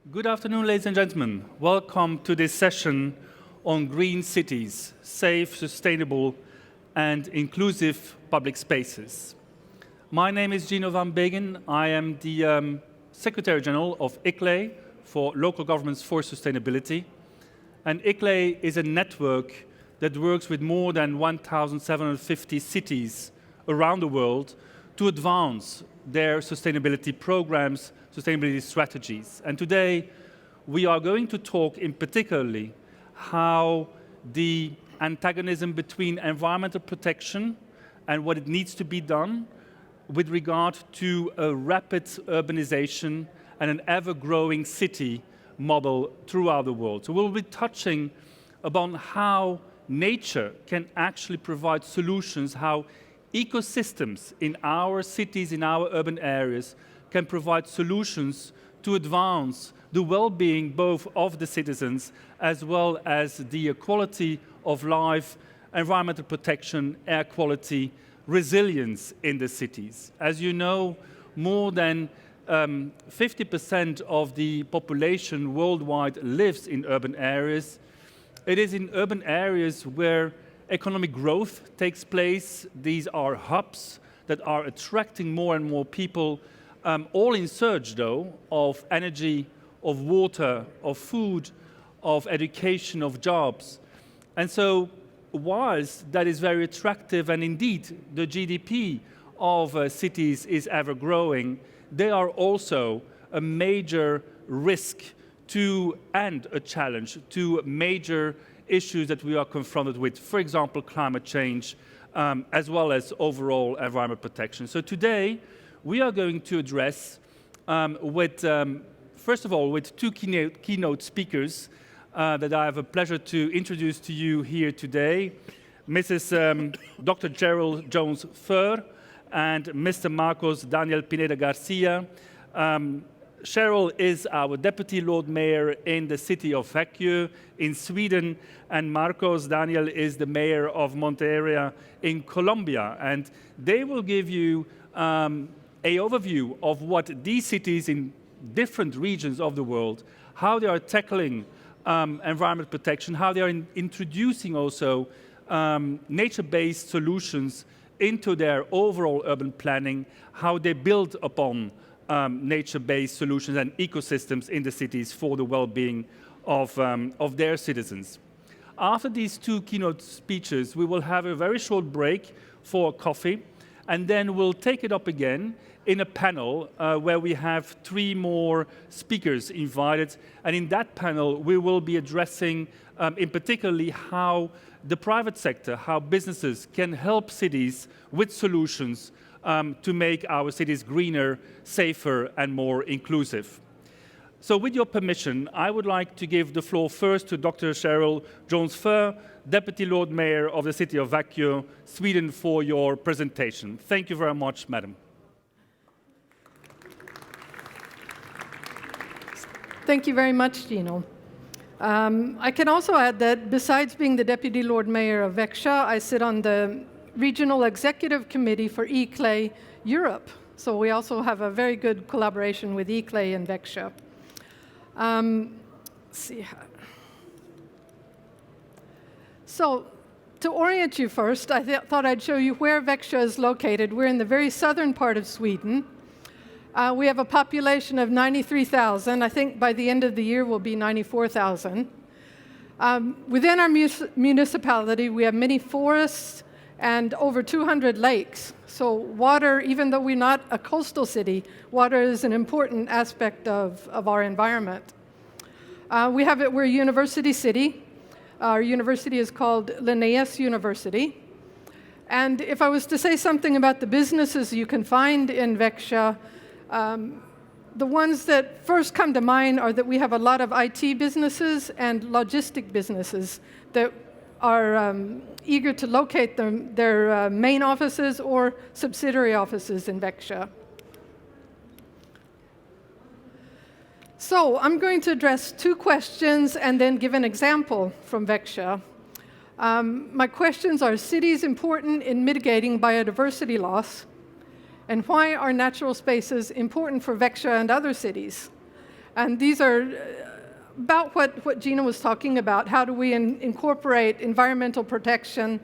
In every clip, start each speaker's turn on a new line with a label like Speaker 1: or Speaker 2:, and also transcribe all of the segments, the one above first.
Speaker 1: Good afternoon, ladies and gentlemen. Welcome to this session on green cities, safe, sustainable, and inclusive public spaces. My name is Gino Van Begin. I am the Secretary General of ICLEI for Local Governments for Sustainability. And ICLEI is a network that works with more than 1,750 cities around the world to advance their sustainability programs, sustainability strategies. And today, we are going to talk in particularly how the antagonism between environmental protection and what it needs to be done with regard to a rapid urbanization and an ever-growing city model throughout the world. So we'll be touching upon how nature can actually provide solutions, how ecosystems in our cities, in our urban areas, can provide solutions to advance the well-being both of the citizens as well as the quality of life, environmental protection, air quality, resilience in the cities. As you know, more than 50% of the population worldwide lives in urban areas. It is in urban areas where economic growth takes place. These are hubs that are attracting more and more people, all in search, though, of energy, of water, of food, of education, of jobs. And so, whilst that is very attractive, and indeed the GDP of cities is ever growing, they are also a major risk to, and a challenge to major issues that we are confronted with, for example, climate change, as well as overall environment protection. So today, we are going to address first of all, with two keynote speakers that I have a pleasure to introduce to you here today, Mrs. Dr. Cheryl Jones Fur and Mr. Marcos Daniel Pineda Garcia. Cheryl is our Deputy Lord Mayor in the city of Växjö in Sweden, and Marcos Daniel is the Mayor of Monteria in Colombia. And they will give you an overview of what these cities in different regions of the world, how they are tackling environment protection, how they are introducing also nature-based solutions into their overall urban planning, how they build upon nature-based solutions and ecosystems in the cities for the well-being of their citizens. After these two keynote speeches, we will have a very short break for coffee, and then we'll take it up again in a panel where we have three more speakers invited. And in that panel, we will be addressing in particularly how the private sector, how businesses can help cities with solutions to make our cities greener, safer, and more inclusive. So with your permission, I would like to give the floor first to Dr. Cheryl Jones Fur, Deputy Lord Mayor of the city of Växjö, Sweden, for your presentation. Thank you very much, Madam.
Speaker 2: Thank you very much, Gino. I can also add that besides being the Deputy Lord Mayor of Växjö, I sit on the Regional Executive Committee for ICLEI Europe. So we also have a very good collaboration with ICLEI in Växjö. Let's see. So to orient you first, I thought I'd show you where Växjö is located. We're in the very southern part of Sweden. We have a population of 93,000. I think by the end of the year we'll be 94,000. Within our municipality, we have many forests and over 200 lakes. So water, even though we're not a coastal city, water is an important aspect of our environment. We're a university city. Our university is called Linnaeus University. And if I was to say something about the businesses you can find in Växjö, the ones that first come to mind are that we have a lot of IT businesses and logistic businesses that are eager to locate their main offices or subsidiary offices in Växjö. So I'm going to address two questions and then give an example from Växjö. My questions are: cities important in mitigating biodiversity loss? And why are natural spaces important for Växjö and other cities? And these are about what Gina was talking about. How do we incorporate environmental protection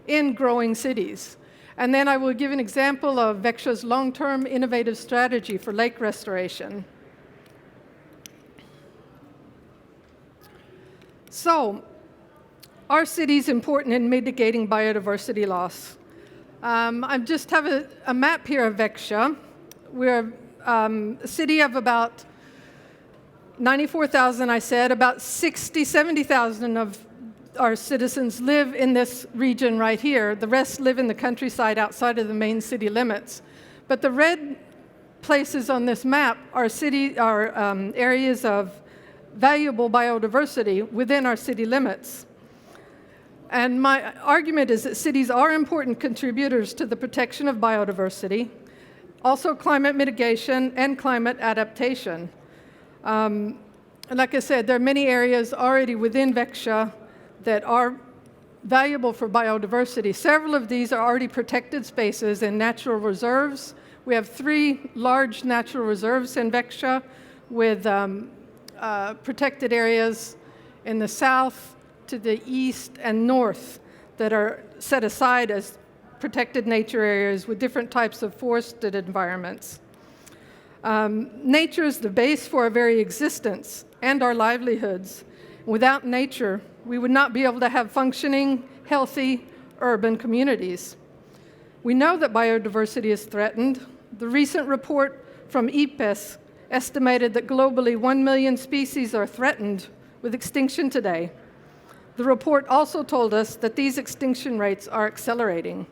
Speaker 2: in growing cities? And then I will give an example of Växjö's long-term innovative strategy for lake restoration. So, our city is important in mitigating biodiversity loss. I just have a map here of Växjö. We're a city of about 94,000, I said. About 70,000 of our citizens live in this region right here. The rest live in the countryside outside of the main city limits. But the red places on this map are areas of valuable biodiversity within our city limits. And my argument is that cities are important contributors to the protection of biodiversity, also climate mitigation and climate adaptation. Like I said, there are many areas already within Växjö that are valuable for biodiversity. Several of these are already protected spaces and natural reserves. We have 3 large natural reserves in Växjö with protected areas in the south, to the east and north that are set aside as protected nature areas with different types of forested environments. Nature is the base for our very existence and our livelihoods. Without nature, we would not be able to have functioning, healthy urban communities. We know that biodiversity is threatened. The recent report from IPBES estimated that globally 1 million species are threatened with extinction today. The report also told us that these extinction rates are accelerating.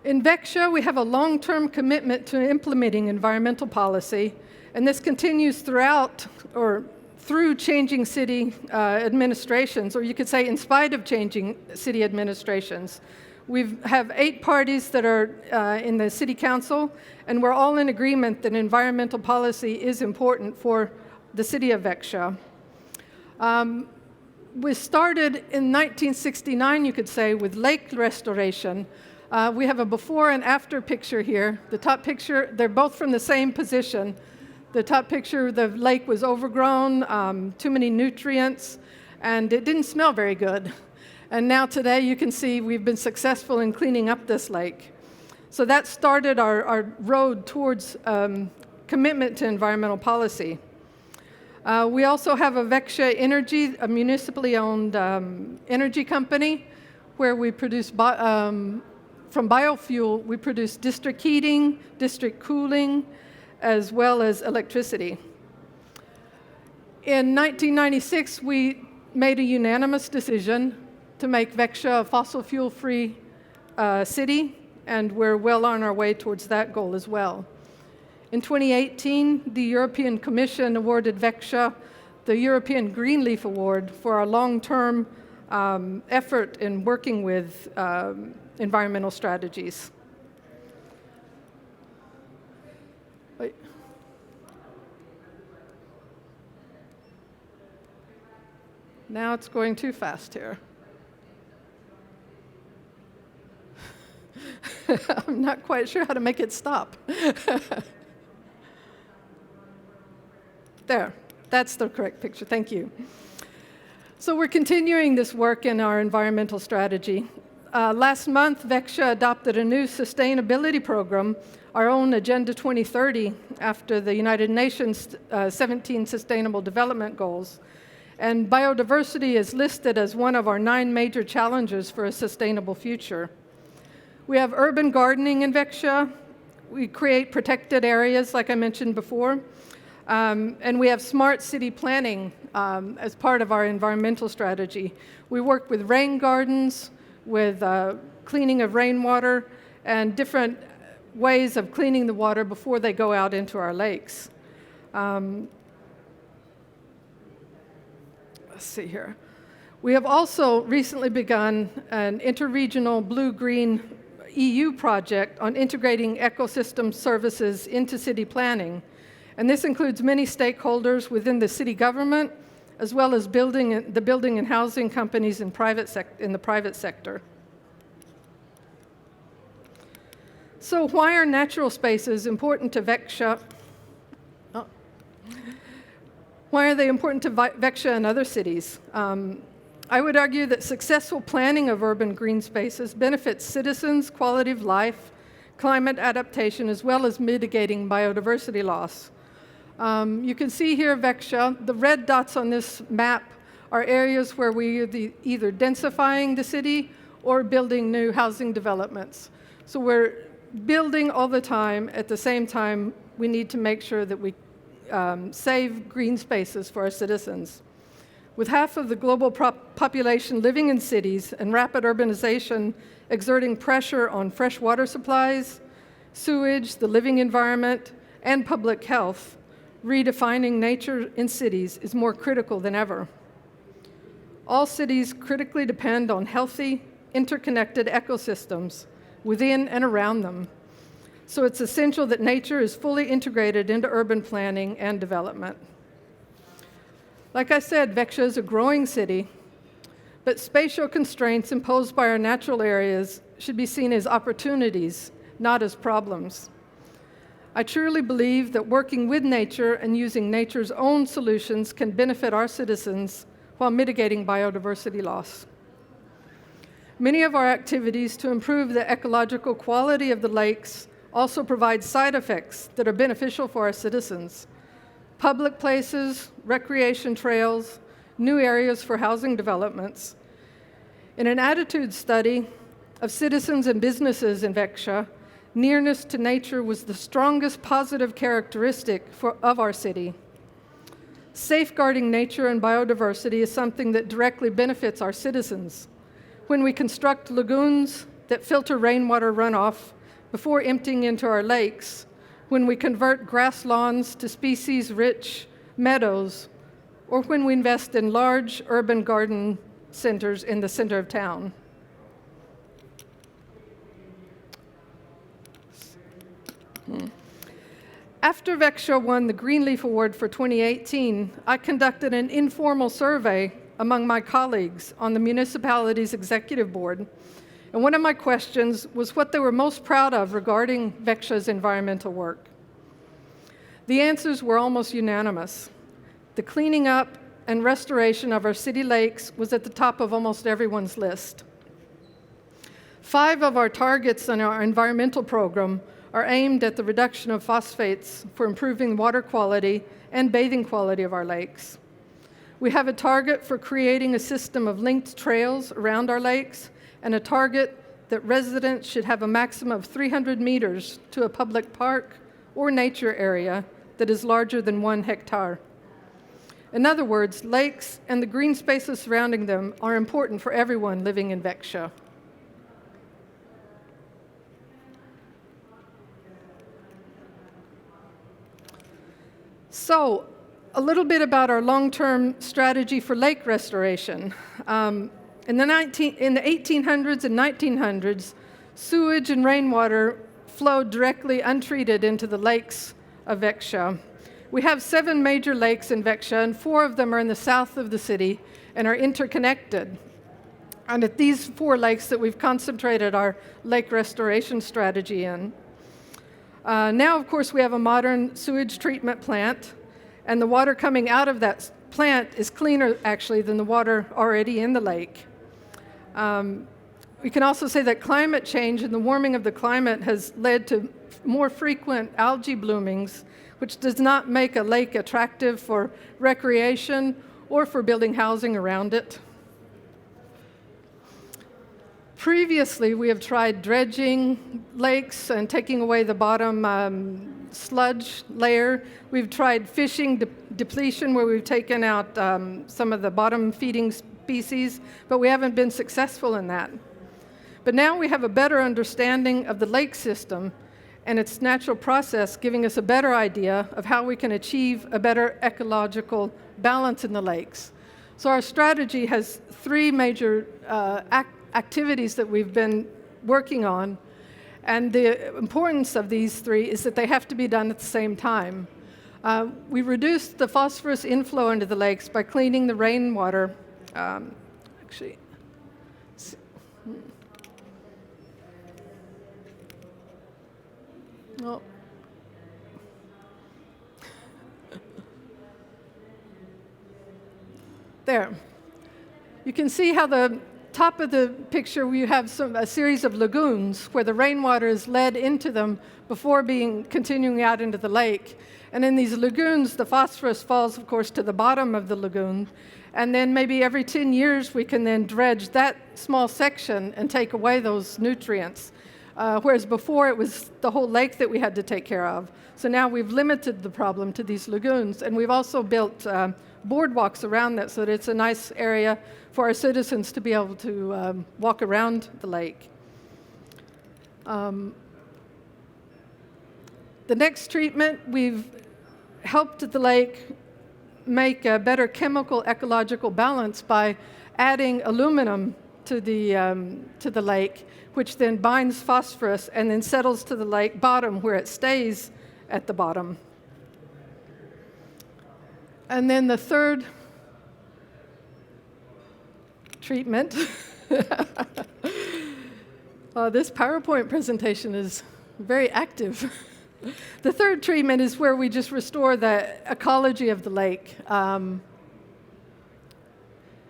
Speaker 2: In Växjö, we have a long-term commitment to implementing environmental policy, and this continues through changing city administrations, or you could say in spite of changing city administrations. We have 8 parties that are in the city council, and we're all in agreement that environmental policy is important for the city of Växjö. We started in 1969, you could say, with lake restoration. We have a before and after picture here. The top picture, they're both from the same position. The top picture, the lake was overgrown, too many nutrients, and it didn't smell very good. And now today you can see we've been successful in cleaning up this lake. So that started our road towards commitment to environmental policy. We also have a Växjö Energy, a municipally owned energy company, where we produce, from biofuel, we produce district heating, district cooling, as well as electricity. In 1996, we made a unanimous decision to make Växjö a fossil fuel-free city, and we're well on our way towards that goal as well. In 2018, the European Commission awarded Växjö the European Green Leaf Award for our long-term effort in working with environmental strategies. Wait. Now it's going too fast here. I'm not quite sure how to make it stop. There, that's the correct picture, thank you. So we're continuing this work in our environmental strategy. Last month, Växjö adopted a new sustainability program, our own Agenda 2030, after the United Nations 17 Sustainable Development Goals. And biodiversity is listed as one of our 9 major challenges for a sustainable future. We have urban gardening in Växjö. We create protected areas, like I mentioned before. And we have smart city planning as part of our environmental strategy. We work with rain gardens, with cleaning of rainwater, and different ways of cleaning the water before they go out into our lakes. Let's see here. We have also recently begun an interregional blue-green EU project on integrating ecosystem services into city planning. And this includes many stakeholders within the city government, as well as the building and housing companies in the private sector. So why are natural spaces important to Växjö? Oh. Why are they important to Växjö and other cities? I would argue that successful planning of urban green spaces benefits citizens' quality of life, climate adaptation, as well as mitigating biodiversity loss. You can see here Växjö. The red dots on this map are areas where we are either densifying the city or building new housing developments. So we're building all the time. At the same time, we need to make sure that we save green spaces for our citizens. With half of the global population living in cities and rapid urbanization exerting pressure on fresh water supplies, sewage, the living environment, and public health, redefining nature in cities is more critical than ever. All cities critically depend on healthy, interconnected ecosystems within and around them. So it's essential that nature is fully integrated into urban planning and development. Like I said, Växjö is a growing city, but spatial constraints imposed by our natural areas should be seen as opportunities, not as problems. I truly believe that working with nature and using nature's own solutions can benefit our citizens while mitigating biodiversity loss. Many of our activities to improve the ecological quality of the lakes also provide side effects that are beneficial for our citizens. Public places, recreation trails, new areas for housing developments. In an attitude study of citizens and businesses in Växjö, nearness to nature was the strongest positive characteristic of our city. Safeguarding nature and biodiversity is something that directly benefits our citizens. When we construct lagoons that filter rainwater runoff before emptying into our lakes, when we convert grass lawns to species-rich meadows, or when we invest in large urban garden centers in the center of town. After Växjö won the Greenleaf Award for 2018, I conducted an informal survey among my colleagues on the municipality's executive board. And one of my questions was what they were most proud of regarding Växjö's environmental work. The answers were almost unanimous. The cleaning up and restoration of our city lakes was at the top of almost everyone's list. 5 of our targets in our environmental program are aimed at the reduction of phosphates for improving water quality and bathing quality of our lakes. We have a target for creating a system of linked trails around our lakes and a target that residents should have a maximum of 300 meters to a public park or nature area that is larger than 1 hectare. In other words, lakes and the green spaces surrounding them are important for everyone living in Växjö. So, a little bit about our long-term strategy for lake restoration. In the 1800s and 1900s, sewage and rainwater flowed directly untreated into the lakes of Växjö. We have 7 major lakes in Växjö, and 4 of them are in the south of the city and are interconnected. And it's these 4 lakes that we've concentrated our lake restoration strategy in. Now, of course, we have a modern sewage treatment plant, and the water coming out of that plant is cleaner, actually, than the water already in the lake. We can also say that climate change and the warming of the climate has led to more frequent algae bloomings, which does not make a lake attractive for recreation or for building housing around it. Previously, we have tried dredging lakes and taking away the bottom sludge layer. We've tried fishing depletion, where we've taken out some of the bottom feeding species, but we haven't been successful in that. But now we have a better understanding of the lake system and its natural process, giving us a better idea of how we can achieve a better ecological balance in the lakes. So our strategy has 3 major activities that we've been working on, and the importance of these 3 is that they have to be done at the same time. We reduced the phosphorus inflow into the lakes by cleaning the rainwater. Oh. There. You can see how the top of the picture, we have a series of lagoons where the rainwater is led into them before continuing out into the lake. And in these lagoons, the phosphorus falls, of course, to the bottom of the lagoon. And then maybe every 10 years, we can then dredge that small section and take away those nutrients. Whereas before, it was the whole lake that we had to take care of. So now we've limited the problem to these lagoons. And we've also built boardwalks around that so that it's a nice area for our citizens to be able to walk around the lake. The next treatment, we've helped the lake make a better chemical ecological balance by adding aluminum to the lake, which then binds phosphorus and then settles to the lake bottom where it stays at the bottom. And then the third treatment, this PowerPoint presentation is very active. The third treatment is where we just restore the ecology of the lake.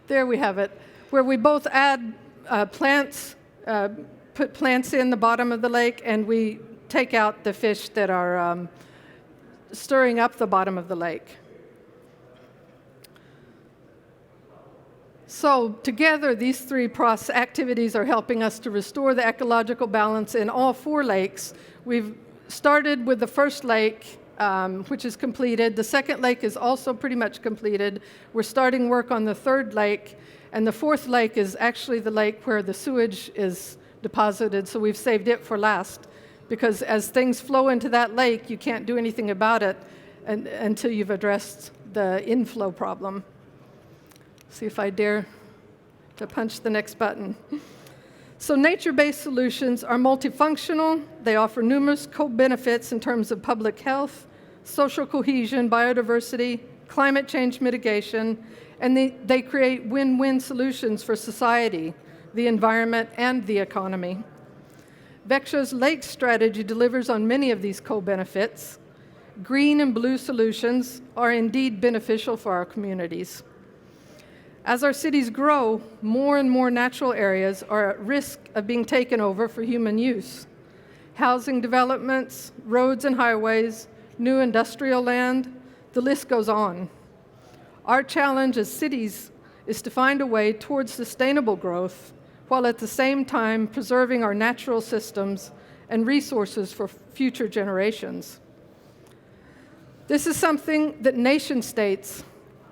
Speaker 2: There we have it, where we both add plants, put plants in the bottom of the lake, and we take out the fish that are stirring up the bottom of the lake. So together, these three activities are helping us to restore the ecological balance in all 4 lakes. We've started with the first lake, which is completed. The second lake is also pretty much completed. We're starting work on the third lake, and the fourth lake is actually the lake where the sewage is deposited, so we've saved it for last, because as things flow into that lake, you can't do anything about it until you've addressed the inflow problem. See if I dare to punch the next button. So nature-based solutions are multifunctional. They offer numerous co-benefits in terms of public health, social cohesion, biodiversity, climate change mitigation, and they create win-win solutions for society, the environment, and the economy. Växjö's lake strategy delivers on many of these co-benefits. Green and blue solutions are indeed beneficial for our communities. As our cities grow, more and more natural areas are at risk of being taken over for human use. Housing developments, roads and highways, new industrial land, the list goes on. Our challenge as cities is to find a way towards sustainable growth while at the same time preserving our natural systems and resources for future generations. This is something that nation-states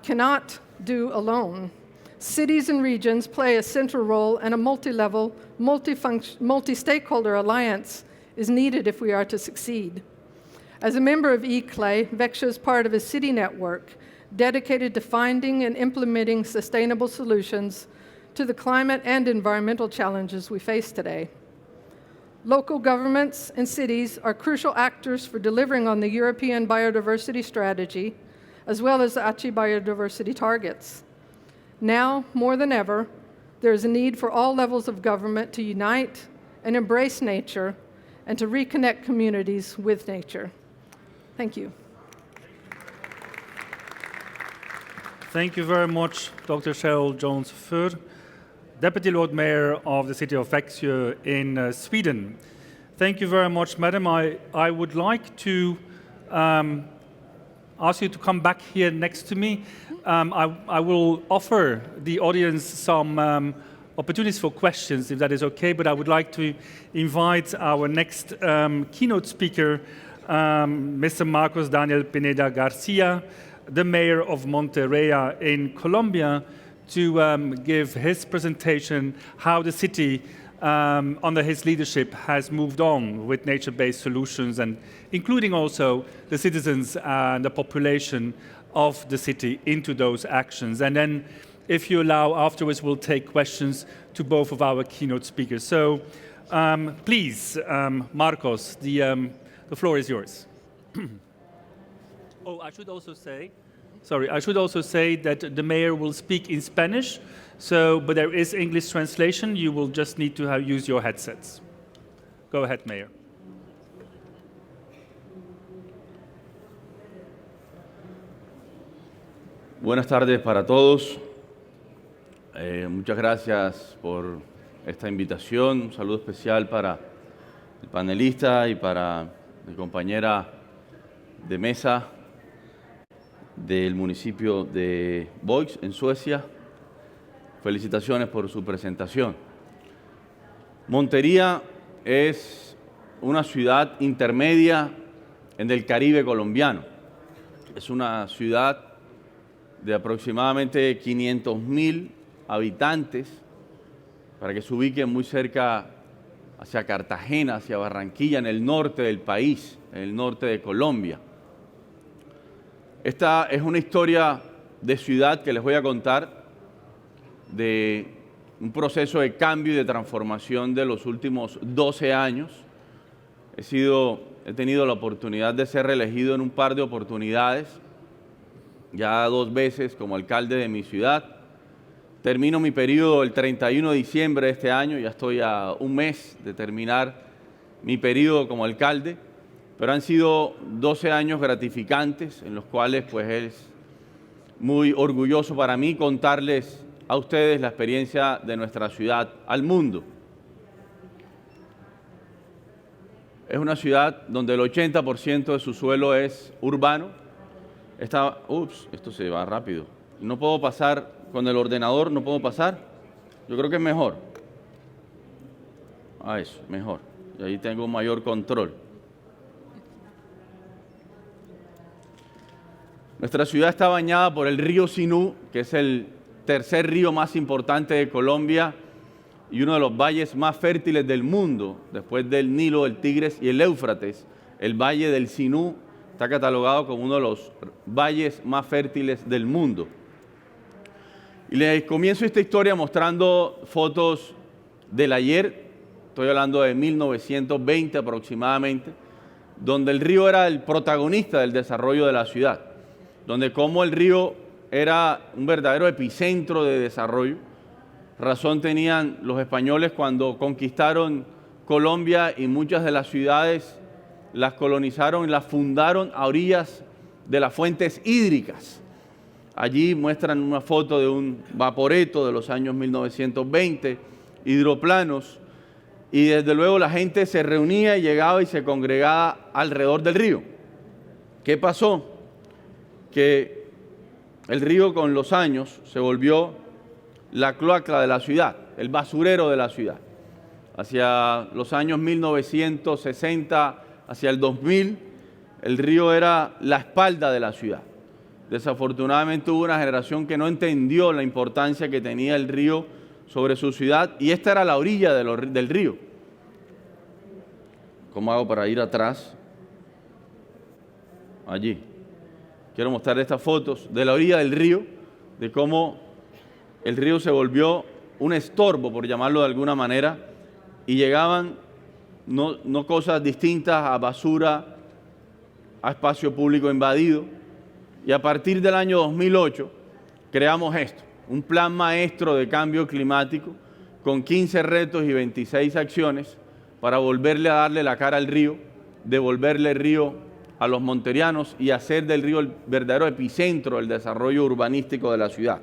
Speaker 2: cannot do alone. Cities and regions play a central role, and a multi-level, multi-stakeholder alliance is needed if we are to succeed. As a member of ICLEI, Växjö is part of a city network dedicated to finding and implementing sustainable solutions to the climate and environmental challenges we face today. Local governments and cities are crucial actors for delivering on the European biodiversity strategy, as well as the Aichi biodiversity targets. Now, more than ever, there is a need for all levels of government to unite and embrace nature and to reconnect communities with nature. Thank you.
Speaker 1: Thank you very much, Dr. Cheryl Jones Fur, Deputy Lord Mayor of the city of Växjö in Sweden. Thank you very much, Madam. I would like to ask you to come back here next to me. I will offer the audience some opportunities for questions, if that is okay, but I would like to invite our next keynote speaker, Mr. Marcos Daniel Pineda Garcia, the mayor of Monteria in Colombia, to give his presentation how the city, under his leadership, has moved on with nature-based solutions, and including also the citizens and the population of the city into those actions. And then, if you allow, afterwards we'll take questions to both of our keynote speakers. So please, Marcos, the floor is yours. Oh, I should also say that the mayor will speak in Spanish, but there is English translation. You will just need to use your headsets. Go ahead, Mayor.
Speaker 3: Buenas tardes para todos. Muchas gracias por esta invitación. Un saludo especial para el panelista y para mi compañera de mesa del municipio de Växjö, en Suecia. Felicitaciones por su presentación. Monteria es una ciudad intermedia en el Caribe colombiano. Es una ciudad de aproximadamente 500.000 habitantes, para que se ubiquen muy cerca hacia Cartagena, hacia Barranquilla, en el norte del país, en el norte de Colombia. Esta es una historia de ciudad que les voy a contar, de un proceso de cambio y de transformación de los últimos 12 años. He tenido la oportunidad de ser reelegido en un par de oportunidades, ya 2 veces como alcalde de mi ciudad. Termino mi periodo el 31 de diciembre de este año, ya estoy a un mes de terminar mi periodo como alcalde, pero han sido 12 años gratificantes en los cuales pues es muy orgulloso para mí contarles a ustedes la experiencia de nuestra ciudad al mundo. Es una ciudad donde el 80% de su suelo es urbano. Esto se va rápido. No puedo pasar con el ordenador, no puedo pasar. Yo creo que es mejor. Eso, mejor. Y ahí tengo mayor control. Nuestra ciudad está bañada por el río Sinú, que es el tercer río más importante de Colombia y uno de los valles más fértiles del mundo, después del Nilo, el Tigris y el Éufrates. El valle del Sinú está catalogado como uno de los valles más fértiles del mundo. Y les comienzo esta historia mostrando fotos del ayer, estoy hablando de 1920 aproximadamente, donde el río era el protagonista del desarrollo de la ciudad, donde como el río era un verdadero epicentro de desarrollo. Razón tenían los españoles cuando conquistaron Colombia y muchas de las ciudades las colonizaron y las fundaron a orillas de las fuentes hídricas. Allí muestran una foto de un vaporeto de los años 1920, hidroplanos, y desde luego la gente se reunía y llegaba y se congregaba alrededor del río. ¿Qué pasó? Que el río con los años se volvió la cloaca de la ciudad, el basurero de la ciudad. Hacia los años 1960, hacia el 2000, el río era la espalda de la ciudad. Desafortunadamente hubo una generación que no entendió la importancia que tenía el río sobre su ciudad y esta era la orilla del río. ¿Cómo hago para ir atrás? Allí. Quiero mostrar estas fotos de la orilla del río, de cómo el río se volvió un estorbo, por llamarlo de alguna manera, y llegaban no cosas distintas a basura, a espacio público invadido. Y a partir del año 2008 creamos esto, un plan maestro de cambio climático con 15 retos y 26 acciones para volverle a darle la cara al río, devolverle el río a los monterianos y hacer del río el verdadero epicentro del desarrollo urbanístico de la ciudad.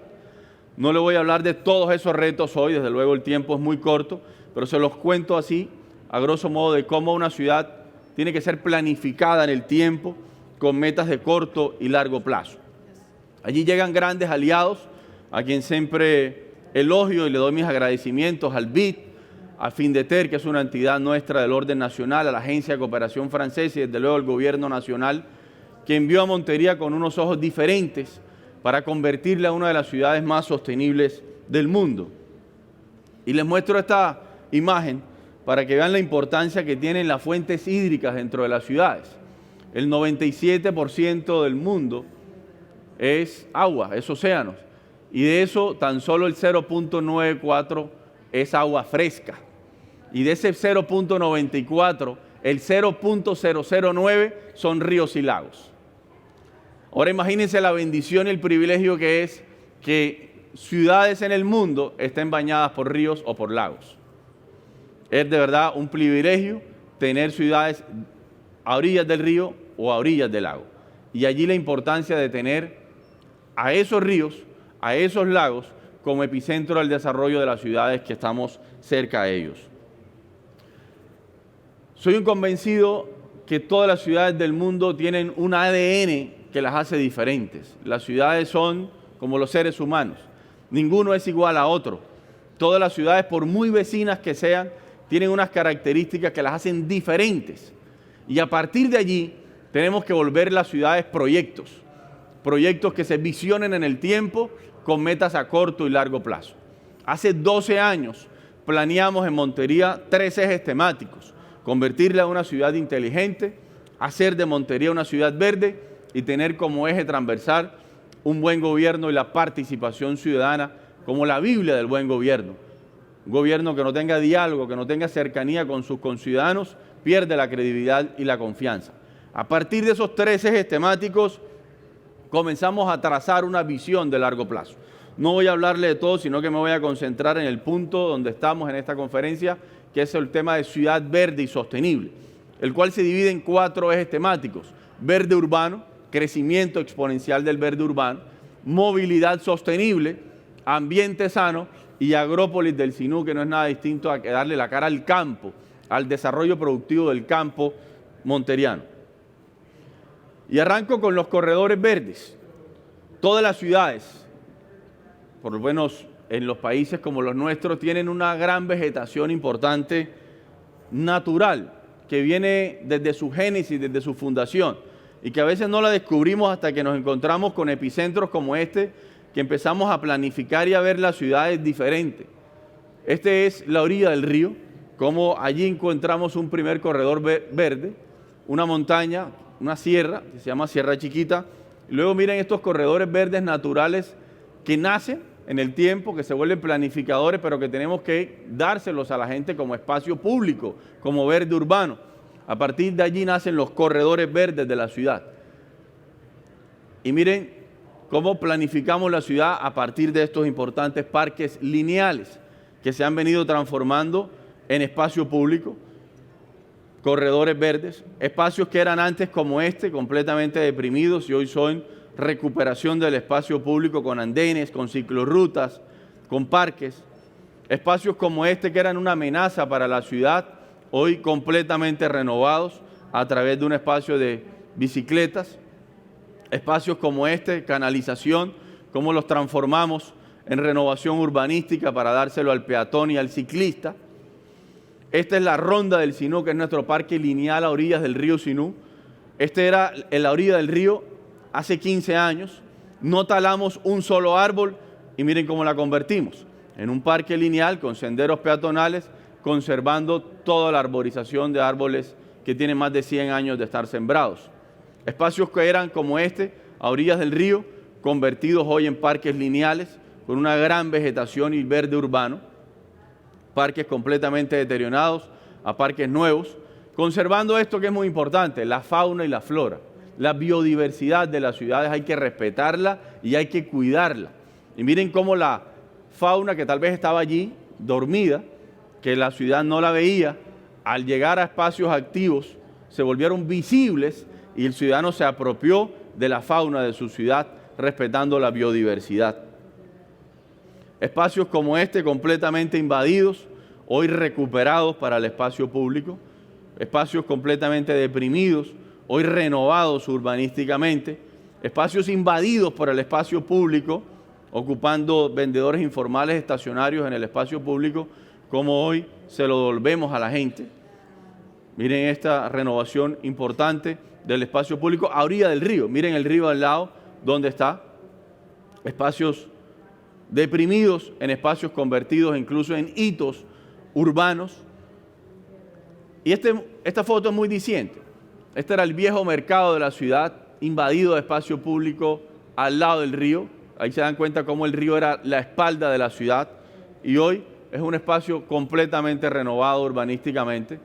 Speaker 3: No le voy a hablar de todos esos retos hoy, desde luego el tiempo es muy corto, pero se los cuento así, a grosso modo, de cómo una ciudad tiene que ser planificada en el tiempo con metas de corto y largo plazo. Allí llegan grandes aliados, a quien siempre elogio y le doy mis agradecimientos al BID, a Findeter, que es una entidad nuestra del orden nacional, a la Agencia de Cooperación Francesa y desde luego al Gobierno Nacional, que envió a Monteria con unos ojos diferentes para convertirla en una de las ciudades más sostenibles del mundo. Y les muestro esta imagen para que vean la importancia que tienen las fuentes hídricas dentro de las ciudades. El 97% del mundo es agua, es océanos, y de eso tan solo el 0.94 es agua fresca. Y de ese 0.94, el 0.009 son ríos y lagos. Ahora imagínense la bendición y el privilegio que es que ciudades en el mundo estén bañadas por ríos o por lagos. Es de verdad un privilegio tener ciudades a orillas del río o a orillas del lago. Y allí la importancia de tener a esos ríos, a esos lagos, como epicentro del desarrollo de las ciudades que estamos cerca de ellos. Soy un convencido que todas las ciudades del mundo tienen un ADN que las hace diferentes. Las ciudades son como los seres humanos. Ninguno es igual a otro. Todas las ciudades, por muy vecinas que sean, tienen unas características que las hacen diferentes. Y a partir de allí, tenemos que volver las ciudades proyectos. Proyectos que se visionen en el tiempo con metas a corto y largo plazo. Hace 12 años planeamos en Monteria 3 ejes temáticos. Convertirla en una ciudad inteligente, hacer de Monteria una ciudad verde y tener como eje transversal un buen gobierno y la participación ciudadana como la Biblia del buen gobierno. Un gobierno que no tenga diálogo, que no tenga cercanía con sus conciudadanos, pierde la credibilidad y la confianza. A partir de esos 3 ejes temáticos, comenzamos a trazar una visión de largo plazo. No voy a hablarle de todo, sino que me voy a concentrar en el punto donde estamos en esta conferencia, que es el tema de ciudad verde y sostenible, el cual se divide en 4 ejes temáticos: verde urbano, crecimiento exponencial del verde urbano, movilidad sostenible, ambiente sano y agrópolis del Sinú, que no es nada distinto a que darle la cara al campo, al desarrollo productivo del campo monteriano. Y arranco con los corredores verdes. Todas las ciudades, por lo menos en los países como los nuestros, tienen una gran vegetación importante natural que viene desde su génesis, desde su fundación, y que a veces no la descubrimos hasta que nos encontramos con epicentros como este, que empezamos a planificar y a ver las ciudades diferentes. Este es la orilla del río, como allí encontramos un primer corredor verde, una montaña, una sierra, que se llama Sierra Chiquita, y luego miren estos corredores verdes naturales que nacen en el tiempo, que se vuelven planificadores, pero que tenemos que dárselos a la gente como espacio público, como verde urbano. A partir de allí nacen los corredores verdes de la ciudad. Y miren cómo planificamos la ciudad a partir de estos importantes parques lineales que se han venido transformando en espacio público, corredores verdes, espacios que eran antes como este, completamente deprimidos, y hoy son recuperación del espacio público con andenes, con ciclorrutas, con parques. Espacios como este que eran una amenaza para la ciudad, hoy completamente renovados a través de un espacio de bicicletas. Espacios como este, canalización, cómo los transformamos en renovación urbanística para dárselo al peatón y al ciclista. Esta es la ronda del Sinú, que es nuestro parque lineal a orillas del río Sinú. Este era en la orilla del río hace 15 años. No talamos un solo árbol y miren cómo la convertimos en un parque lineal con senderos peatonales, conservando toda la arborización de árboles que tienen más de 100 años de estar sembrados. Espacios que eran como este, a orillas del río, convertidos hoy en parques lineales, con una gran vegetación y verde urbano, parques completamente deteriorados a parques nuevos, conservando esto que es muy importante, la fauna y la flora. La biodiversidad de las ciudades hay que respetarla y hay que cuidarla. Y miren cómo la fauna que tal vez estaba allí, dormida, que la ciudad no la veía, al llegar a espacios activos, se volvieron visibles y el ciudadano se apropió de la fauna de su ciudad, respetando la biodiversidad. Espacios como este completamente invadidos, hoy recuperados para el espacio público, espacios completamente deprimidos, hoy renovados urbanísticamente, espacios invadidos por el espacio público, ocupando vendedores informales estacionarios en el espacio público, como hoy se lo devolvemos a la gente. Miren esta renovación importante del espacio público a orilla del río. Miren el río al lado, donde está. Espacios deprimidos en espacios convertidos incluso en hitos urbanos. Y esta foto es muy diciente. Este era el viejo mercado de la ciudad, invadido de espacio público al lado del río. Ahí se dan cuenta cómo el río era la espalda de la ciudad. Y hoy es un espacio completamente renovado urbanísticamente.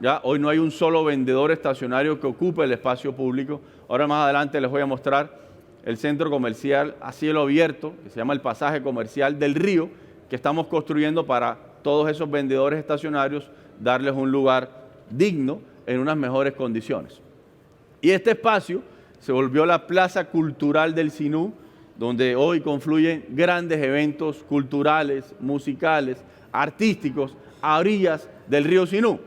Speaker 3: ¿Ya? Hoy no hay un solo vendedor estacionario que ocupe el espacio público. Ahora más adelante les voy a mostrar el centro comercial a cielo abierto, que se llama el pasaje comercial del río, que estamos construyendo para todos esos vendedores estacionarios, darles un lugar digno en unas mejores condiciones. Y este espacio se volvió la plaza cultural del Sinú, donde hoy confluyen grandes eventos culturales, musicales, artísticos, a orillas del río Sinú.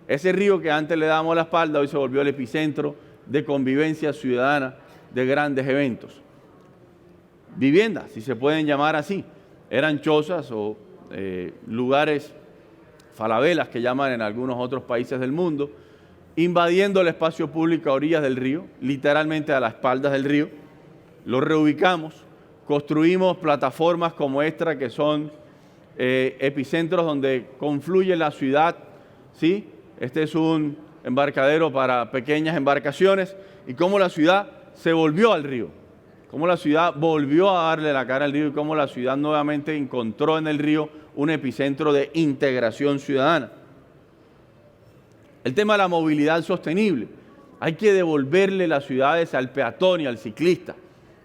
Speaker 3: Ese río que antes le dábamos la espalda, hoy se volvió el epicentro de convivencia ciudadana de grandes eventos. Viviendas, si se pueden llamar así, eran chozas o lugares, falabelas que llaman en algunos otros países del mundo, invadiendo el espacio público a orillas del río, literalmente a las espaldas del río. Lo reubicamos, construimos plataformas como esta que son epicentros donde confluye la ciudad, ¿sí? Este es un embarcadero para pequeñas embarcaciones y cómo la ciudad se volvió al río, cómo la ciudad volvió a darle la cara al río y cómo la ciudad nuevamente encontró en el río un epicentro de integración ciudadana. El tema de la movilidad sostenible. Hay que devolverle las ciudades al peatón y al ciclista.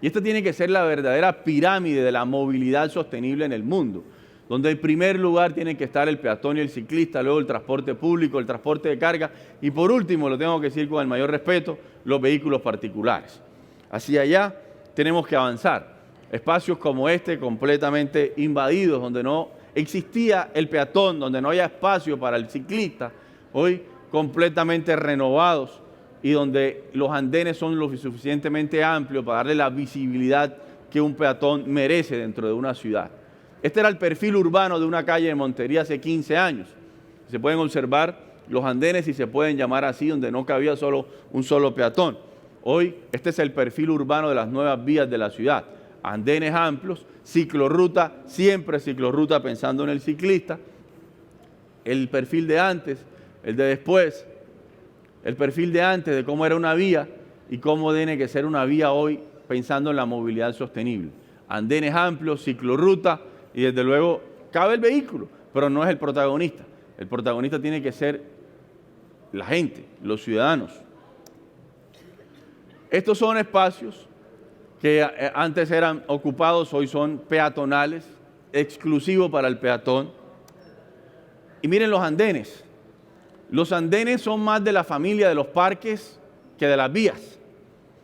Speaker 3: Y esta tiene que ser la verdadera pirámide de la movilidad sostenible en el mundo, donde en primer lugar tiene que estar el peatón y el ciclista, luego el transporte público, el transporte de carga y por último, lo tengo que decir con el mayor respeto, los vehículos particulares. Hacia allá tenemos que avanzar. Espacios como este completamente invadidos, donde no existía el peatón, donde no había espacio para el ciclista, hoy completamente renovados y donde los andenes son lo suficientemente amplios para darle la visibilidad que un peatón merece dentro de una ciudad. Este era el perfil urbano de una calle de Monteria hace 15 años. Se pueden observar los andenes, si se pueden llamar así, donde no cabía un solo peatón. Hoy este es el perfil urbano de las nuevas vías de la ciudad. Andenes amplios, ciclorruta, siempre ciclorruta pensando en el ciclista. El perfil de antes, el de después, el perfil de antes de cómo era una vía y cómo tiene que ser una vía hoy pensando en la movilidad sostenible. Andenes amplios, ciclorruta y desde luego cabe el vehículo, pero no es el protagonista. El protagonista tiene que ser la gente, los ciudadanos. Estos son espacios que antes eran ocupados, hoy son peatonales, exclusivos para el peatón. Y miren los andenes. Los andenes son más de la familia de los parques que de las vías.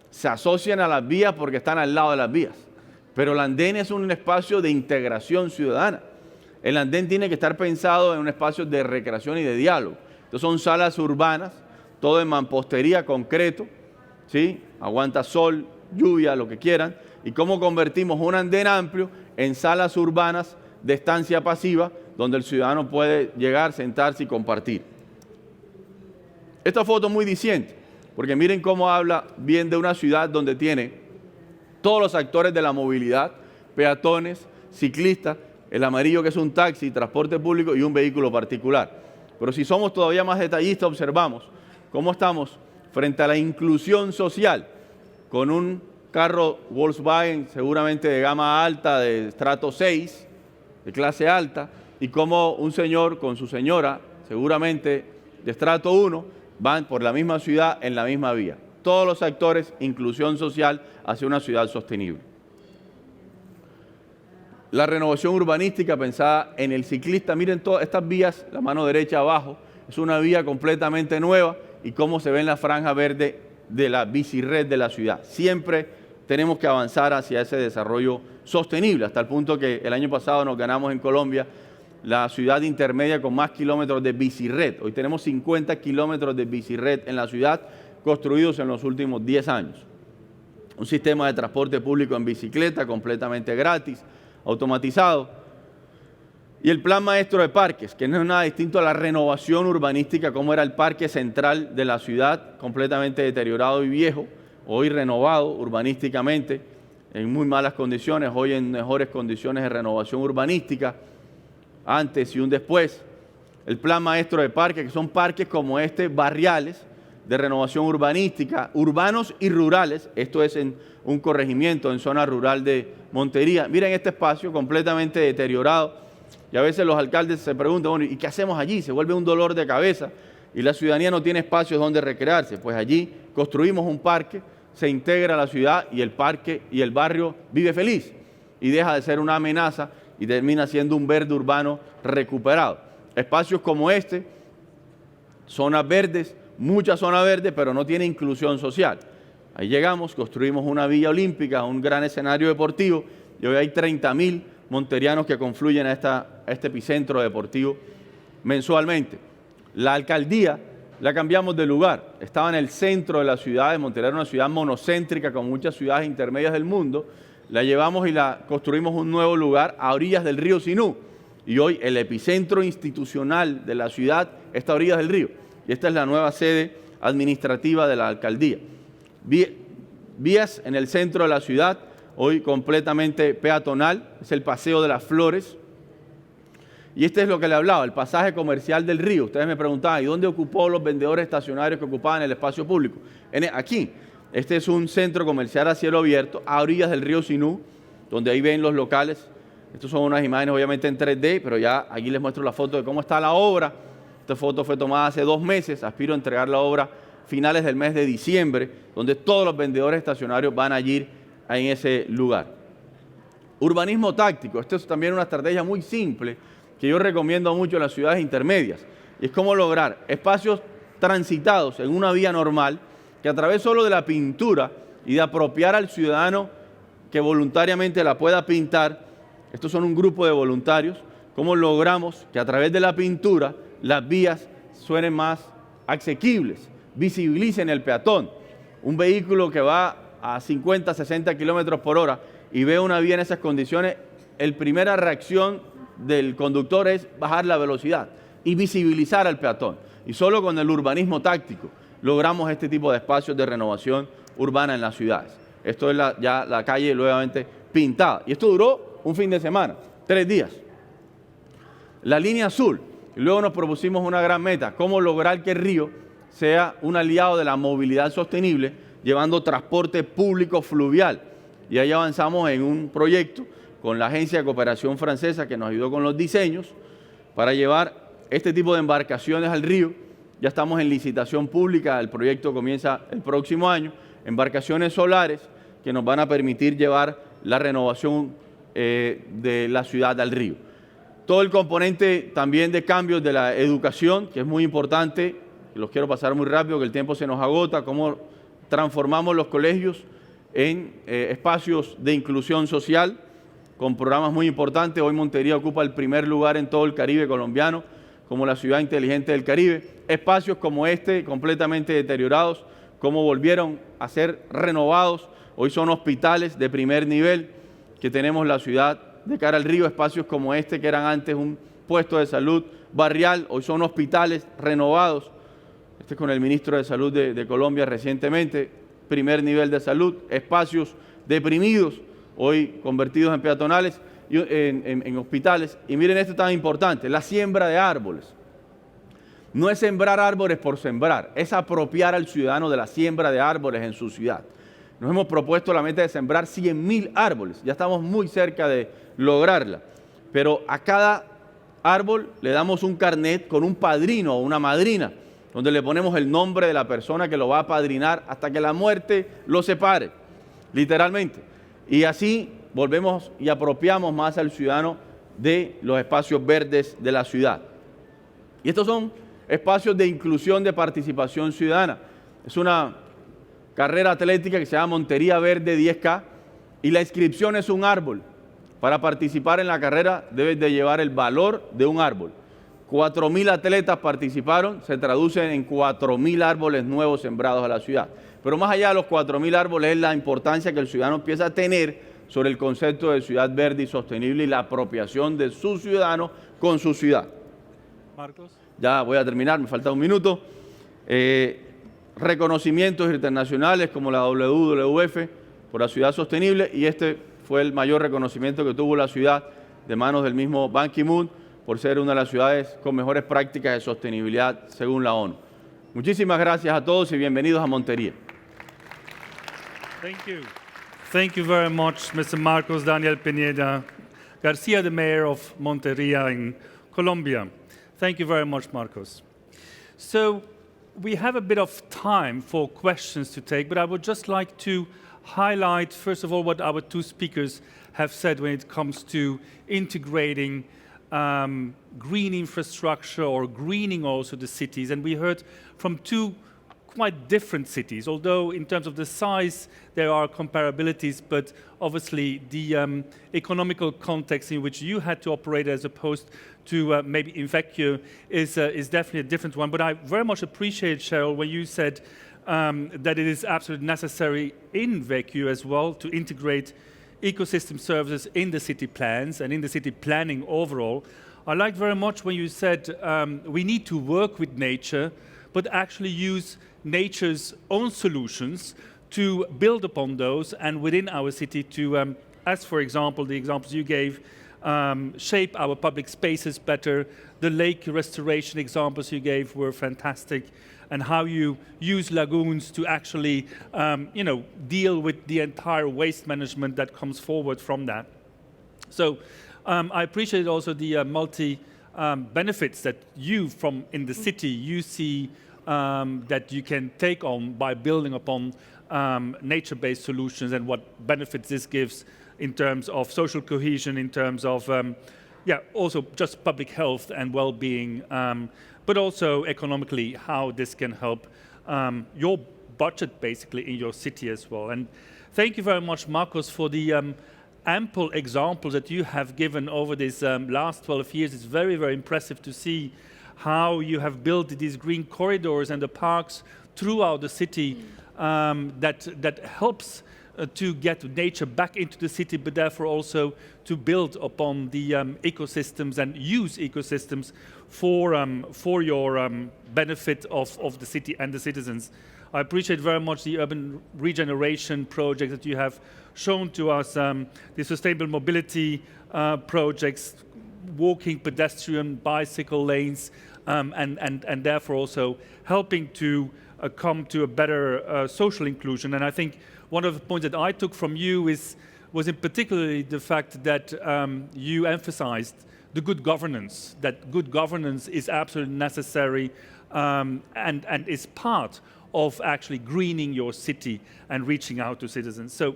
Speaker 3: Se asocian a las vías porque están al lado de las vías. Pero el andén es un espacio de integración ciudadana. El andén tiene que estar pensado en un espacio de recreación y de diálogo. Entonces son salas urbanas, todo en mampostería, concreto, ¿sí? Aguanta sol, lluvia, lo que quieran. Y cómo convertimos un andén amplio en salas urbanas de estancia pasiva, donde el ciudadano puede llegar, sentarse y compartir. Esta foto es muy diciente, porque miren cómo habla bien de una ciudad donde tiene todos los actores de la movilidad, peatones, ciclistas, el amarillo que es un taxi, transporte público y un vehículo particular. Pero si somos todavía más detallistas, observamos cómo estamos frente a la inclusión social, con un carro Volkswagen seguramente de gama alta, de estrato 6, de clase alta, y cómo un señor con su señora, seguramente de estrato 1, van por la misma ciudad en la misma vía. Todos los actores, inclusión social hacia una ciudad sostenible. La renovación urbanística pensada en el ciclista. Miren todas estas vías, la mano derecha abajo, es una vía completamente nueva y cómo se ve en la franja verde de la bicired de la ciudad. Siempre tenemos que avanzar hacia ese desarrollo sostenible, hasta el punto que el año pasado nos ganamos en Colombia la ciudad intermedia con más kilómetros de bicired. Hoy tenemos 50 kilómetros de bicired en la ciudad, construidos en los últimos 10 años. Un sistema de transporte público en bicicleta completamente gratis, automatizado. Y el plan maestro de parques, que no es nada distinto a la renovación urbanística, como era el parque central de la ciudad, completamente deteriorado y viejo, hoy renovado urbanísticamente, en muy malas condiciones, hoy en mejores condiciones de renovación urbanística, antes y un después. El plan maestro de parques, que son parques como este, barriales, de renovación urbanística, urbanos y rurales. Esto es en un corregimiento en zona rural de Monteria. Miren este espacio completamente deteriorado y a veces los alcaldes se preguntan, bueno, ¿y qué hacemos allí? Se vuelve un dolor de cabeza y la ciudadanía no tiene espacios donde recrearse. Pues allí construimos un parque, se integra a la ciudad y el parque y el barrio vive feliz y deja de ser una amenaza y termina siendo un verde urbano recuperado. Espacios como este, zonas verdes, muchas zonas verdes, pero no tiene inclusión social. Ahí llegamos, construimos una villa olímpica, un gran escenario deportivo, y hoy hay 30.000 monterianos que confluyen a este epicentro deportivo mensualmente. La alcaldía la cambiamos de lugar. Estaba en el centro de la ciudad de Monteria, una ciudad monocéntrica con muchas ciudades intermedias del mundo. La llevamos y la construimos un nuevo lugar a orillas del río Sinú. Y hoy el epicentro institucional de la ciudad está a orillas del río. Y esta es la nueva sede administrativa de la alcaldía. Vías en el centro de la ciudad, hoy completamente peatonal, es el Paseo de las Flores. Y este es lo que le hablaba, el pasaje comercial del río. Ustedes me preguntaban, ¿y dónde ocupó los vendedores estacionarios que ocupaban el espacio público? Aquí, este es un centro comercial a cielo abierto, a orillas del río Sinú, donde ahí ven los locales. Estas son unas imágenes obviamente en 3D, pero ya aquí les muestro la foto de cómo está la obra. Esta foto fue tomada hace 2 meses, aspiro a entregar la obra finales del mes de diciembre, donde todos los vendedores estacionarios van a ir en ese lugar. Urbanismo táctico, esto es también una estrategia muy simple que yo recomiendo mucho en las ciudades intermedias, y es cómo lograr espacios transitados en una vía normal, que a través solo de la pintura y de apropiar al ciudadano que voluntariamente la pueda pintar, estos son un grupo de voluntarios, cómo logramos que a través de la pintura las vías suenen más asequibles, visibilicen el peatón. Un vehículo que va a 50, 60 kilómetros por hora y ve una vía en esas condiciones, la primera reacción del conductor es bajar la velocidad y visibilizar al peatón. Y solo con el urbanismo táctico logramos este tipo de espacios de renovación urbana en las ciudades. Esto es ya la calle nuevamente pintada. Y esto duró un fin de semana, 3 días. La línea azul. Y luego nos propusimos una gran meta, cómo lograr que el río sea un aliado de la movilidad sostenible, llevando transporte público fluvial. Y ahí avanzamos en un proyecto con la Agencia de Cooperación Francesa que nos ayudó con los diseños para llevar este tipo de embarcaciones al río. Ya estamos en licitación pública, el proyecto comienza el próximo año. Embarcaciones solares que nos van a permitir llevar la renovación de la ciudad al río. Todo el componente también de cambios de la educación, que es muy importante, los quiero pasar muy rápido, que el tiempo se nos agota, cómo transformamos los colegios en espacios de inclusión social, con programas muy importantes. Hoy Monteria ocupa el primer lugar en todo el Caribe colombiano, como la ciudad inteligente del Caribe. Espacios como este, completamente deteriorados, cómo volvieron a ser renovados. Hoy son hospitales de primer nivel que tenemos en la ciudad de cara al río. Espacios como este, que eran antes un puesto de salud barrial, hoy son hospitales renovados. Este es con el ministro de Salud de Colombia recientemente, primer nivel de salud. Espacios deprimidos, hoy convertidos en peatonales, y en hospitales. Y miren esto tan importante, la siembra de árboles. No es sembrar árboles por sembrar, es apropiar al ciudadano de la siembra de árboles en su ciudad. Nos hemos propuesto la meta de sembrar 100.000 árboles, ya estamos muy cerca de lograrla, pero a cada árbol le damos un carnet con un padrino o una madrina, donde le ponemos el nombre de la persona que lo va a apadrinar hasta que la muerte lo separe, literalmente. Y así volvemos y apropiamos más al ciudadano de los espacios verdes de la ciudad. Y estos son espacios de inclusión de participación ciudadana. Es una carrera atlética que se llama Monteria Verde 10K y la inscripción es un árbol. Para participar en la carrera debes de llevar el valor de un árbol. 4.000 atletas participaron, se traducen en 4.000 árboles nuevos sembrados a la ciudad. Pero más allá de los 4.000 árboles es la importancia que el ciudadano empieza a tener sobre el concepto de ciudad verde y sostenible y la apropiación de su ciudadano con su ciudad.
Speaker 1: Marcos.
Speaker 3: Ya voy a terminar, me falta un minuto. Reconocimientos internacionales como la WWF por la ciudad sostenible, y este fue el mayor reconocimiento que tuvo la ciudad de manos del mismo Ban Ki-moon por ser una de las ciudades con mejores prácticas de sostenibilidad según la ONU. Muchísimas gracias a todos y bienvenidos a Monteria.
Speaker 1: Thank you. Thank you very much, Mr. Marcos Daniel Pineda, Garcia, the mayor of Monteria in Colombia. Thank you very much, Marcos. So we have a bit of time for questions to take, but I would just like to highlight, first of all, what our 2 speakers have said when it comes to integrating green infrastructure or greening also the cities. And we heard from 2 quite different cities, although in terms of the size there are comparabilities, but obviously the economical context in which you had to operate as opposed to maybe in Växjö is definitely a different one. But I very much appreciate, Cheryl, when you said that it is absolutely necessary in Växjö as well to integrate ecosystem services in the city plans and in the city planning overall. I liked very much when you said we need to work with nature, but actually use nature's own solutions to build upon those and within our city to, as for example, the examples you gave, shape our public spaces better. The lake restoration examples you gave were fantastic, and how you use lagoons to actually deal with the entire waste management that comes forward from that. So I appreciate also the multi benefits that you from in the city you see that you can take on by building upon nature-based solutions, and what benefits this gives in terms of social cohesion, in terms of also just public health and well-being, but also economically how this can help your budget basically in your city as well. And thank you very much, Marcos, for the ample examples that you have given over these last 12 years. It's very, very impressive to see how you have built these green corridors and the parks throughout the city that helps to get nature back into the city, but therefore also to build upon the ecosystems and use ecosystems for your benefit of the city and the citizens. I appreciate very much the urban regeneration project that you have shown to us, the sustainable mobility projects, walking, pedestrian, bicycle lanes, and therefore also helping to come to a better social inclusion. And I think one of the points that I took from you was in particularly the fact that you emphasized the good governance, that good governance is absolutely necessary and is part of actually greening your city and reaching out to citizens. So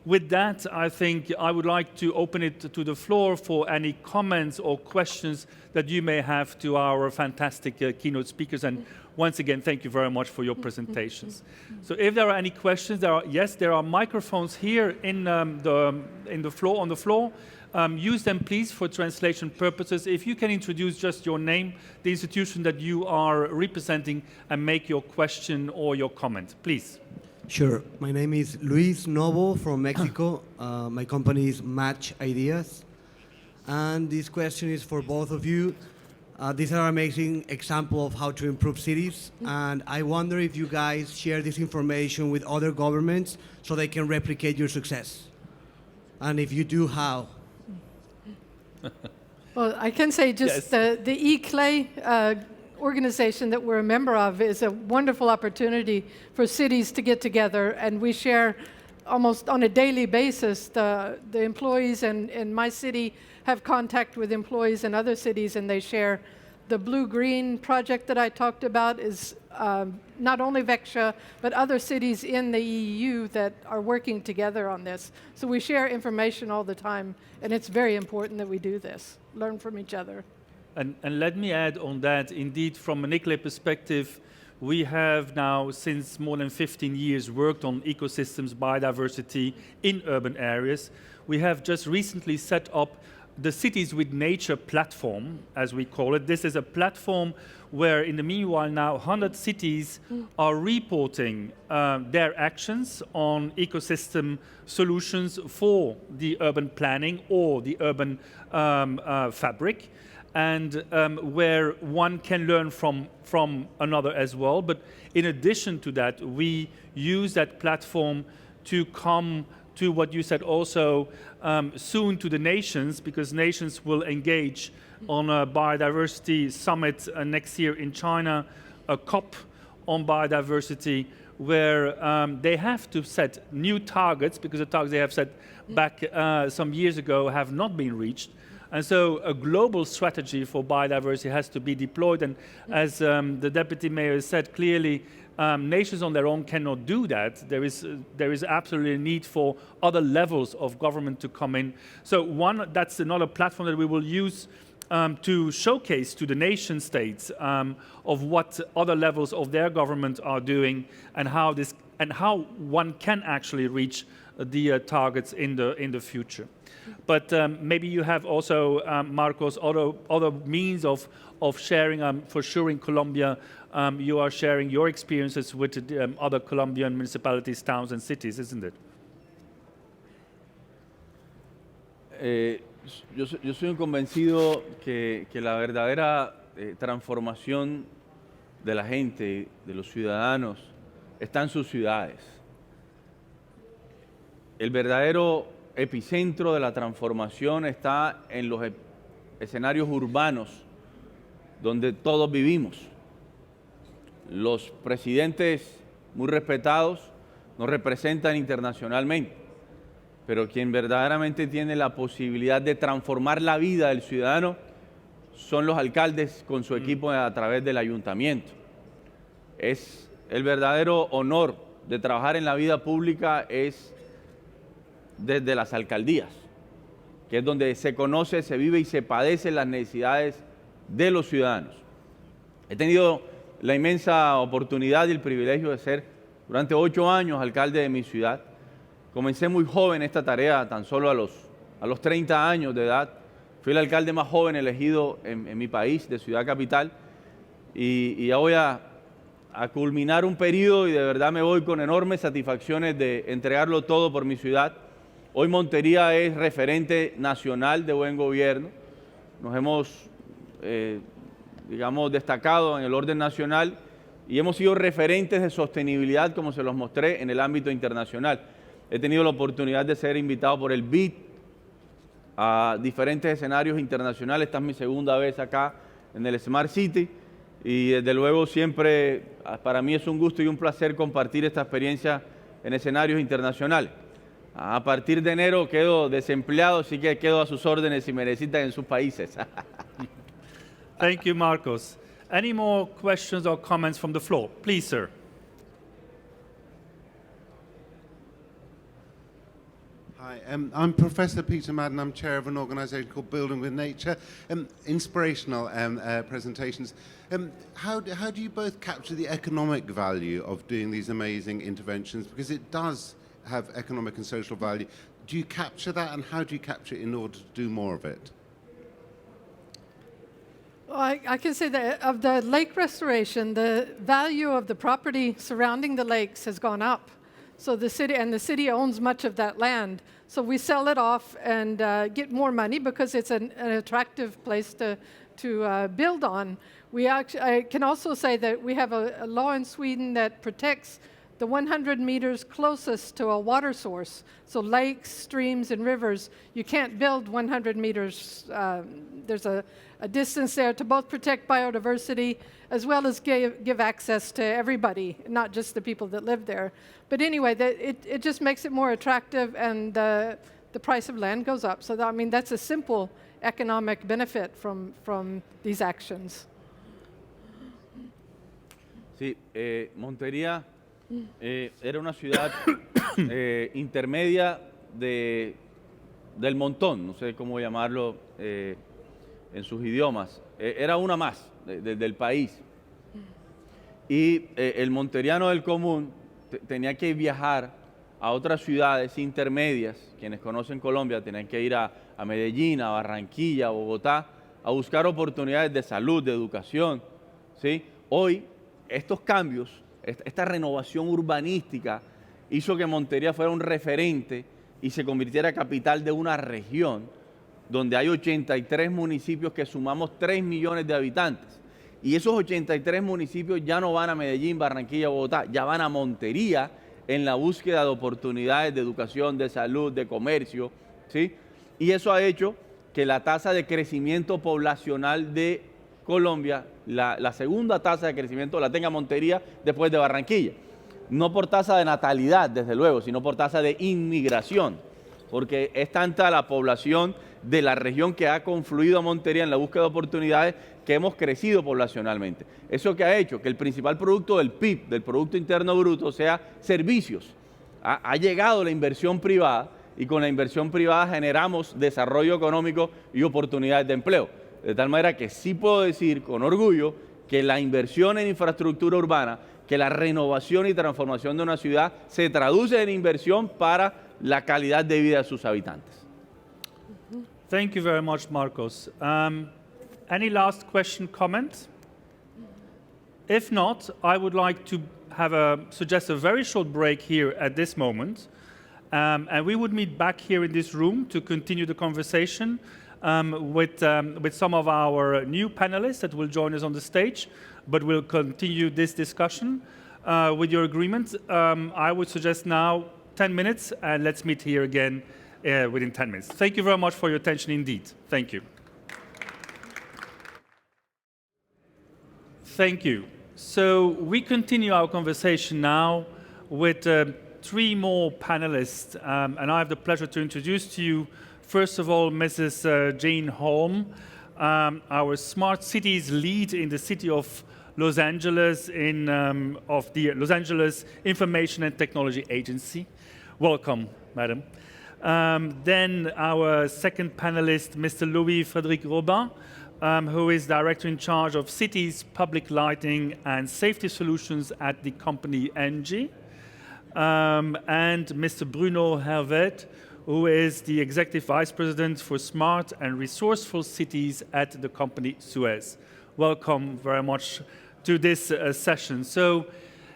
Speaker 1: with that, I think I would like to open it to the floor for any comments or questions that you may have to our fantastic keynote speakers. And once again, thank you very much for your presentations. So if there are any questions, there are microphones here in the floor, on the floor. Use them, please, for translation purposes. If you can introduce just your name, the institution that you are representing, and make your question or your comment, please.
Speaker 4: Sure. My name is Luis Novo from Mexico. My company is Match Ideas. And this question is for both of you. These are amazing examples of how to improve cities. And I wonder if you guys share this information with other governments so they can replicate your success. And if you do, how?
Speaker 2: Well, I can say just
Speaker 1: Yes.
Speaker 2: the ICLEI organization that we're a member of is a wonderful opportunity for cities to get together, and we share almost on a daily basis. The employees in my city have contact with employees in other cities, and they share. The blue-green project that I talked about is not only Växjö, but other cities in the EU that are working together on this. So we share information all the time, and it's very important that we do this, learn from each other.
Speaker 1: And let me add on that, indeed, from an ICLEI perspective, we have now, since more than 15 years, worked on ecosystems, biodiversity in urban areas. We have just recently set up the Cities with Nature platform, as we call it. This is a platform where, in the meanwhile now, 100 cities are reporting their actions on ecosystem solutions for the urban planning or the urban fabric, and where one can learn from another as well. But in addition to that, we use that platform to come to what you said also soon to the nations, because nations will engage on a biodiversity summit next year in China, a COP on biodiversity, where they have to set new targets, because the targets they have set back some years ago have not been reached. And so a global strategy for biodiversity has to be deployed. And as the deputy mayor said clearly, nations on their own cannot do that. There is absolutely a need for other levels of government to come in. So that's another platform that we will use to showcase to the nation states of what other levels of their government are doing and how one can actually reach the targets in the future. But maybe you have also, Marcos, other means of sharing. For sure, in Colombia, you are sharing your experiences with other Colombian municipalities, towns, and cities, isn't it?
Speaker 3: Yo soy un convencido que la verdadera transformación de la gente, de los ciudadanos, está en sus ciudades. El verdadero epicentro de la transformación está en los escenarios urbanos donde todos vivimos. Los presidentes muy respetados nos representan internacionalmente, pero quien verdaderamente tiene la posibilidad de transformar la vida del ciudadano son los alcaldes con su equipo a través del ayuntamiento. Es el verdadero honor de trabajar en la vida pública es desde las alcaldías, que es donde se conoce, se vive y se padecen las necesidades de los ciudadanos. He tenido la inmensa oportunidad y el privilegio de ser durante 8 años alcalde de mi ciudad. Comencé muy joven esta tarea, tan solo a los 30 años de edad. Fui el alcalde más joven elegido en mi país, de Ciudad Capital, y ya voy a culminar un periodo y de verdad me voy con enormes satisfacciones de entregarlo todo por mi ciudad. Hoy Monteria es referente nacional de buen gobierno. Nos hemos, digamos, destacado en el orden nacional y hemos sido referentes de sostenibilidad, como se los mostré, en el ámbito internacional. He tenido la oportunidad de ser invitado por el BID a diferentes escenarios internacionales. Esta es mi segunda vez acá en el Smart City y desde luego siempre para mí es un gusto y un placer compartir esta experiencia en escenarios internacionales. A partir de enero quedo desempleado, así que quedo a sus órdenes si me necesitan en sus países.
Speaker 1: Thank you, Marcos. Any more questions or comments from the floor? Please, sir.
Speaker 5: Hi, I'm Professor Peter Madden. I'm chair of an organisation called Building with Nature. Inspirational presentations. How do you both capture the economic value of doing these amazing interventions? Because it does have economic and social value. Do you capture that, and how do you capture it in order to do more of it?
Speaker 2: Well, I can say that of the lake restoration, the value of the property surrounding the lakes has gone up. So the city owns much of that land. So we sell it off and get more money because it's an attractive place to build on. I can also say that we have a law in Sweden that protects the 100 meters closest to a water source. So lakes, streams, and rivers, you can't build 100 meters. There's a distance there to both protect biodiversity as well as give access to everybody, not just the people that live there. But anyway, it just makes it more attractive, and the price of land goes up. So that's a simple economic benefit from these actions.
Speaker 3: Sí, Monteria era una ciudad intermedia del montón, no sé cómo llamarlo en sus idiomas. Era una más del país. Y el monteriano del común tenía que viajar a otras ciudades intermedias. Quienes conocen Colombia tenían que ir a Medellín, a Barranquilla, a Bogotá, a buscar oportunidades de salud, de educación, ¿sí? Hoy, estos cambios, esta renovación urbanística hizo que Monteria fuera un referente y se convirtiera en capital de una región donde hay 83 municipios que sumamos 3 millones de habitantes. Y esos 83 municipios ya no van a Medellín, Barranquilla, Bogotá, ya van a Monteria en la búsqueda de oportunidades de educación, de salud, de comercio, ¿sí? Y eso ha hecho que la tasa de crecimiento poblacional de Colombia, la segunda tasa de crecimiento la tenga Monteria después de Barranquilla. No por tasa de natalidad, desde luego, sino por tasa de inmigración, porque es tanta la población de la región que ha confluido a Monteria en la búsqueda de oportunidades que hemos crecido poblacionalmente. Eso que ha hecho que el principal producto del PIB, del Producto Interno Bruto, sea servicios. Ha llegado la inversión privada y con la inversión privada generamos desarrollo económico y oportunidades de empleo. de tal manera que sí puedo decir con orgullo que la inversión en infraestructura urbana, que la renovación y transformación de una ciudad se traduce en inversión para la calidad de vida de sus habitantes.
Speaker 1: Thank you very much, Marcos. Any last question, comment? If not, I would like to suggest a very short break here at this moment. And we would meet back here in this room to continue the conversation with some of our new panelists that will join us on the stage, but we'll continue this discussion. With your agreement, I would suggest now 10 minutes, and let's meet here again within 10 minutes. Thank you very much for your attention indeed. Thank you. Thank you. So we continue our conversation now with 3 more panelists, and I have the pleasure to introduce to you, first of all, Mrs. Jeanne Holm, our smart cities lead in the city of Los Angeles of the Los Angeles Information and Technology Agency. Welcome, madam. Then our second panelist, Mr. Louis-Frédéric Robin, who is Director in charge of Cities, Public Lighting and Safety Solutions at the company ENGIE. And Mr. Bruno Hervet, who is the Executive Vice President for Smart and Resourceful Cities at the company Suez. Welcome very much to this session. So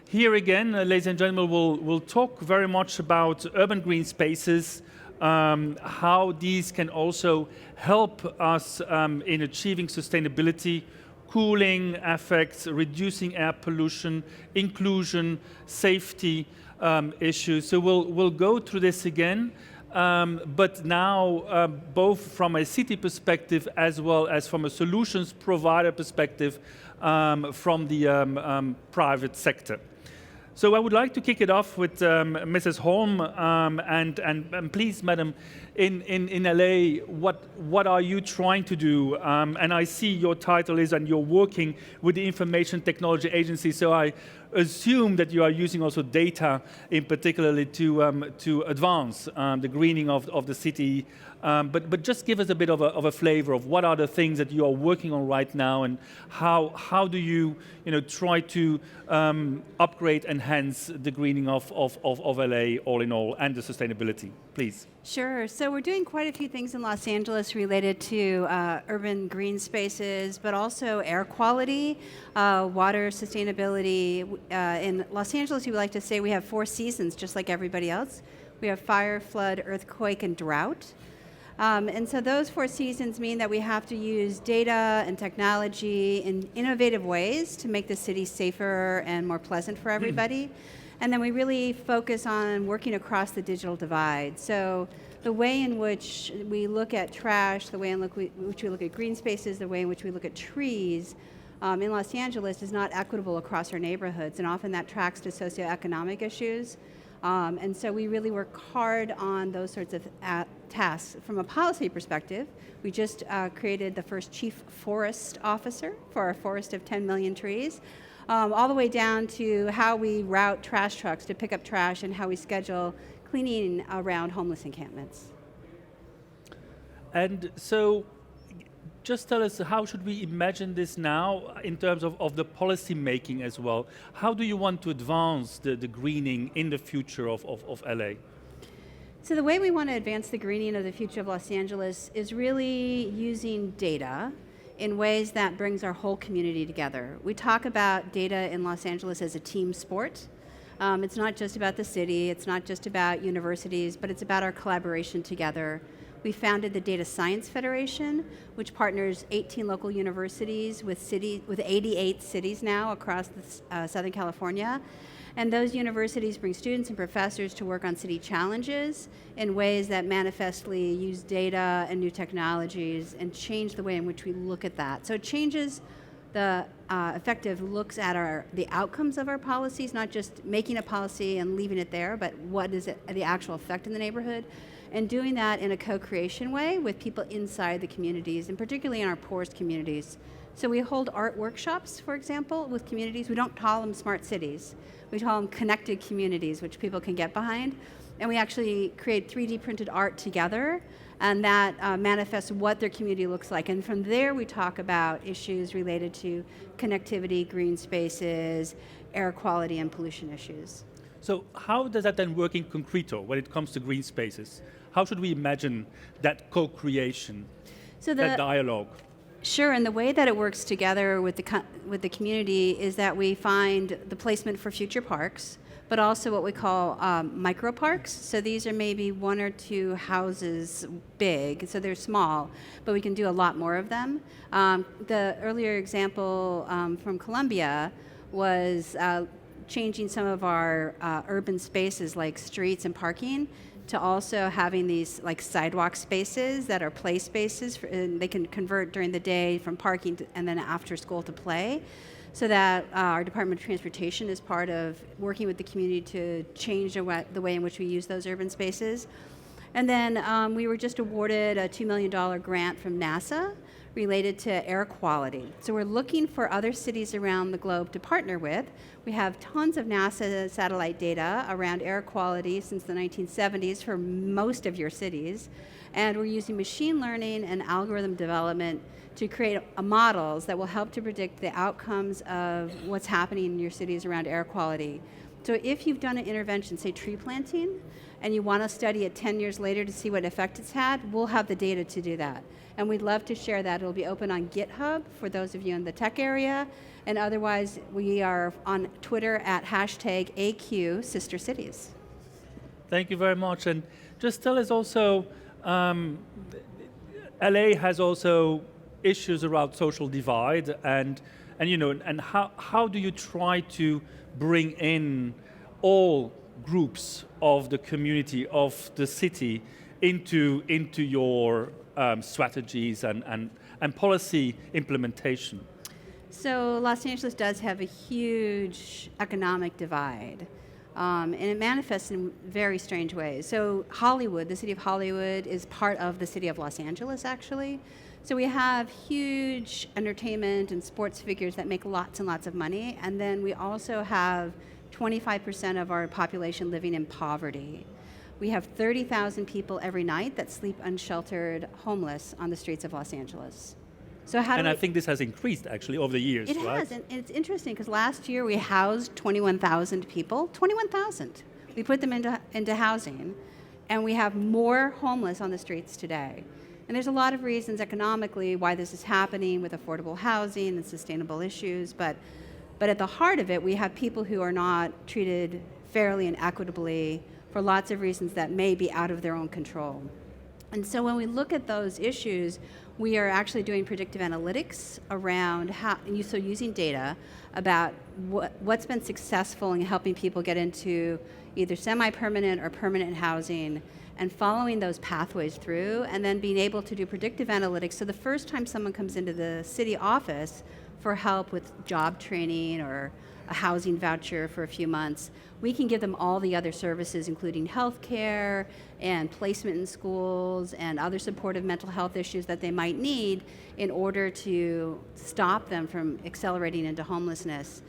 Speaker 1: here again, ladies and gentlemen, we'll talk very much about urban green spaces, how these can also help us in achieving sustainability, cooling effects, reducing air pollution, inclusion, safety issues. So we'll go through this again, but now both from a city perspective as well as from a solutions provider perspective from the private sector. So I would like to kick it off with Mrs. Holm, and please, madam, in LA, what are you trying to do? And I see your title is, and you're working with the Information Technology Agency, so I assume that you are using also data in particularly to advance the greening of the city. But just give us a bit of a flavor of what are the things that you are working on right now, and how do you try to upgrade, enhance the greening of LA all in all, and the sustainability, please.
Speaker 6: Sure. So we're doing quite a few things in Los Angeles related to urban green spaces, but also air quality, water sustainability. In Los Angeles, we like to say we have 4 seasons, just like everybody else. We have fire, flood, earthquake, and drought. And so those 4 seasons mean that we have to use data and technology in innovative ways to make the city safer and more pleasant for everybody. And then we really focus on working across the digital divide. So the way in which we look at trash, the way in which we look at green spaces, the way in which we look at trees in Los Angeles is not equitable across our neighborhoods, and often that tracks to socioeconomic issues. And so we really work hard on those sorts of tasks. From a policy perspective, we just created the first chief forest officer for our forest of 10 million trees, all the way down to how we route trash trucks to pick up trash and how we schedule cleaning around homeless encampments.
Speaker 1: And so just tell us, how should we imagine this now in terms of the policy making as well? How do you want to advance the greening in the future of LA?
Speaker 6: So the way we want to advance the greening of the future of Los Angeles is really using data in ways that brings our whole community together. We talk about data in Los Angeles as a team sport. It's not just about the city, it's not just about universities, but it's about our collaboration together. We founded the Data Science Federation, which partners 18 local universities with 88 cities now across Southern California. And those universities bring students and professors to work on city challenges in ways that manifestly use data and new technologies and change the way in which we look at that. So it changes the effective looks at the outcomes of our policies, not just making a policy and leaving it there, but what is the actual effect in the neighborhood. And doing that in a co-creation way with people inside the communities, and particularly in our poorest communities. So we hold art workshops, for example, with communities. We don't call them smart cities. We call them connected communities, which people can get behind. And we actually create 3D printed art together And that manifests what their community looks like. And from there, we talk about issues related to connectivity, green spaces, air quality, and pollution issues.
Speaker 1: So how does that then work in concreto when it comes to green spaces? How should we imagine that co-creation, that dialogue?
Speaker 6: Sure, and the way that it works together with the community is that we find the placement for future parks, but also what we call micro parks. So these are maybe 1 or 2 houses big, so they're small, but we can do a lot more of them. The earlier example from Colombia was changing some of our urban spaces like streets and parking to also having these like sidewalk spaces that are play spaces, and they can convert during the day from parking and then after school to play. So that our Department of Transportation is part of working with the community to change the way in which we use those urban spaces. And then we were just awarded a $2 million grant from NASA related to air quality. So we're looking for other cities around the globe to partner with. We have tons of NASA satellite data around air quality since the 1970s for most of your cities. And we're using machine learning and algorithm development to create models that will help to predict the outcomes of what's happening in your cities around air quality. So if you've done an intervention, say tree planting, and you want to study it 10 years later to see what effect it's had, we'll have the data to do that. And we'd love to share that. It'll be open on GitHub for those of you in the tech area. And otherwise, we are on Twitter at #AQ Sister Cities.
Speaker 1: Thank you very much. And just tell us also, LA has also issues around social divide, and how do you try to bring in all groups of the community of the city into your strategies and policy implementation?
Speaker 6: So Los Angeles does have a huge economic divide, and it manifests in very strange ways. So Hollywood, the city of Hollywood, is part of the city of Los Angeles, actually. So we have huge entertainment and sports figures that make lots and lots of money, and then we also have 25% of our population living in poverty. We have 30,000 people every night that sleep unsheltered, homeless on the streets of Los Angeles. So
Speaker 1: I think this has increased actually over the years,
Speaker 6: right? It has, and it's interesting because last year we housed 21,000 people. 21,000. We put them into housing, and we have more homeless on the streets today. And there's a lot of reasons economically why this is happening with affordable housing and sustainable issues, but at the heart of it, we have people who are not treated fairly and equitably for lots of reasons that may be out of their own control. And so when we look at those issues, we are actually doing predictive analytics around using data about what's been successful in helping people get into either semi-permanent or permanent housing, and following those pathways through, and then being able to do predictive analytics. So the first time someone comes into the city office for help with job training or a housing voucher for a few months, we can give them all the other services, including healthcare and placement in schools and other supportive mental health issues that they might need in order to stop them from accelerating into homelessness.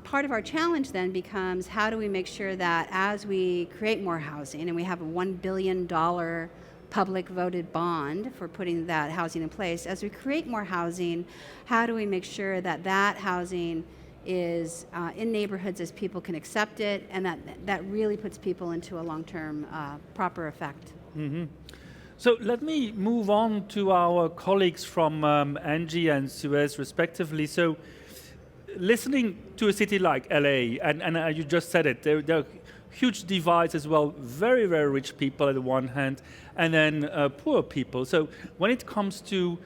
Speaker 6: Part of our challenge then becomes how do we make sure that as we create more housing, and we have a $1 billion public voted bond for putting that housing in place, as we create more housing, how do we make sure that that housing is in neighborhoods as people can accept it, and that really puts people into a long-term proper effect.
Speaker 1: Mm-hmm. So let me move on to our colleagues from Angie and Suez respectively. So listening to a city like LA, and you just said it, there are huge divides as well, very, very rich people on the one hand, and then poor people. So when it comes to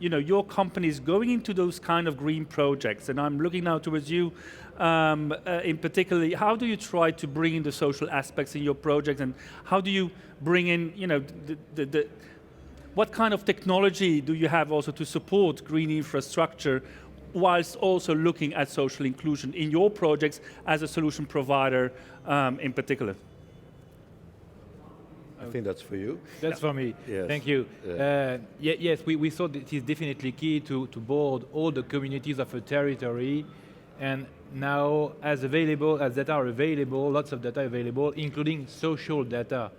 Speaker 1: your companies going into those kind of green projects, and I'm looking now towards you in particular, how do you try to bring in the social aspects in your project, and how do you bring in, what kind of technology do you have also to support green infrastructure, whilst also looking at social inclusion in your projects as a solution provider in particular?
Speaker 7: I think that's for you.
Speaker 8: That's for me.
Speaker 7: Yes.
Speaker 8: Thank you. Yes, we thought it is definitely key to board all the communities of a territory, and now as data are available, lots of data available, including social data,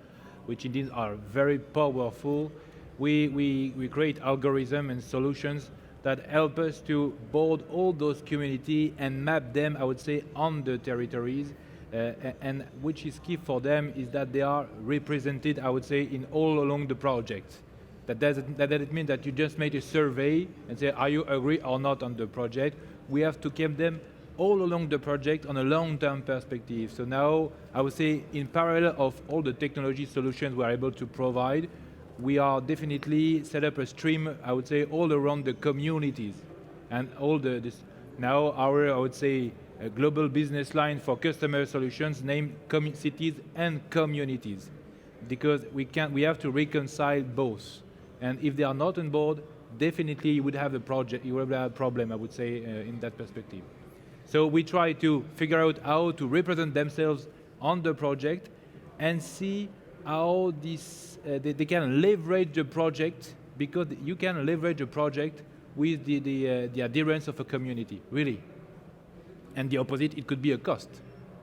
Speaker 8: which indeed are very powerful. We create algorithms and solutions that help us to board all those communities and map them, I would say, on the territories. And which is key for them is that they are represented, I would say, in all along the project. That doesn't mean that you just made a survey and say, are you agree or not on the project? We have to keep them all along the project on a long-term perspective. So now, I would say, in parallel of all the technology solutions we are able to provide, we are definitely set up a stream, I would say, all around the communities. And all now our, I would say, a global business line for customer solutions named cities and communities. Because we have to reconcile both. And if they are not on board, definitely you would have a problem, I would say, in that perspective. So we try to figure out how to represent themselves on the project and see how they can leverage the project, because you can leverage a project with the adherence of a community, really. And the opposite, it could be a cost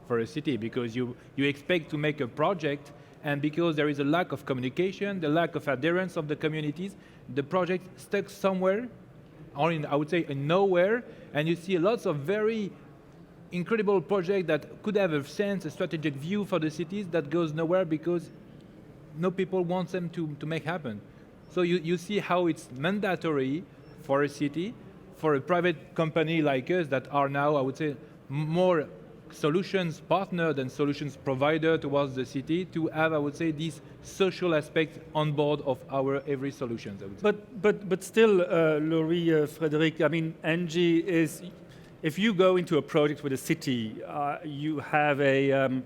Speaker 8: for a city, because you expect to make a project, and because there is a lack of communication, the lack of adherence of the communities, the project stuck somewhere, or I would say in nowhere, and you see lots of very incredible projects that could have a sense, a strategic view for the cities that goes nowhere because no people want them to make happen. So you see how it's mandatory for a city, for a private company like us that are now, I would say, more solutions partner than solutions provider towards the city, to have, I would say, this social aspect on board of our every solutions. I would say.
Speaker 1: But still, Laurie, Frédéric, I mean, ENGIE is, if you go into a project with a city, you have a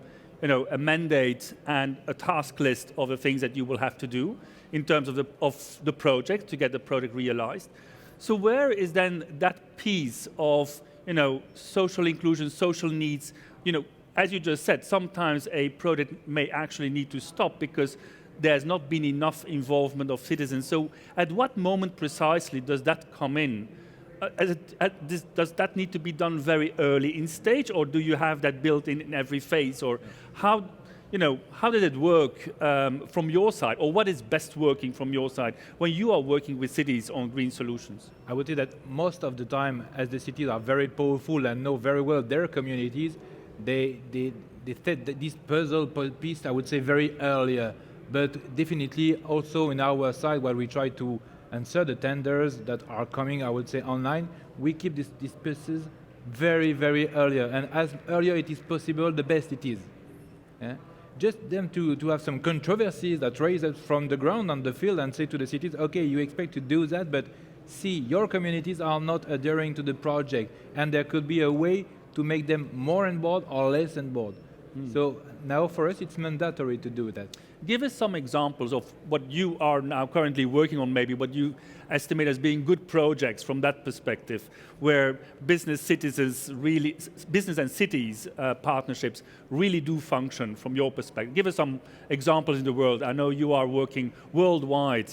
Speaker 1: mandate and a task list of the things that you will have to do in terms of the project to get the project realized. So where is then that piece of social inclusion, social needs? As you just said, sometimes a project may actually need to stop because there's not been enough involvement of citizens. So at what moment precisely does that come in? Does that need to be done very early in stage, or do you have that built in every phase? Or how did it work from your side, or what is best working from your side when you are working with cities on green solutions?
Speaker 8: I would say that most of the time, as the cities are very powerful and know very well their communities, they set this puzzle piece, I would say, very earlier. But definitely also in our side, where we try to answer the tenders that are coming, I would say, online, we keep these pieces very, very earlier. And as earlier it is possible, the best it is. Yeah? Just them to have some controversies that raise up from the ground on the field and say to the cities, okay, you expect to do that, but see, your communities are not adhering to the project, and there could be a way to make them more on board or less on board. So now for us, it's mandatory to do that.
Speaker 1: Give us some examples of what you are now currently working on, maybe what you estimate as being good projects from that perspective, where business and cities partnerships really do function from your perspective. Give us some examples in the world. I know you are working worldwide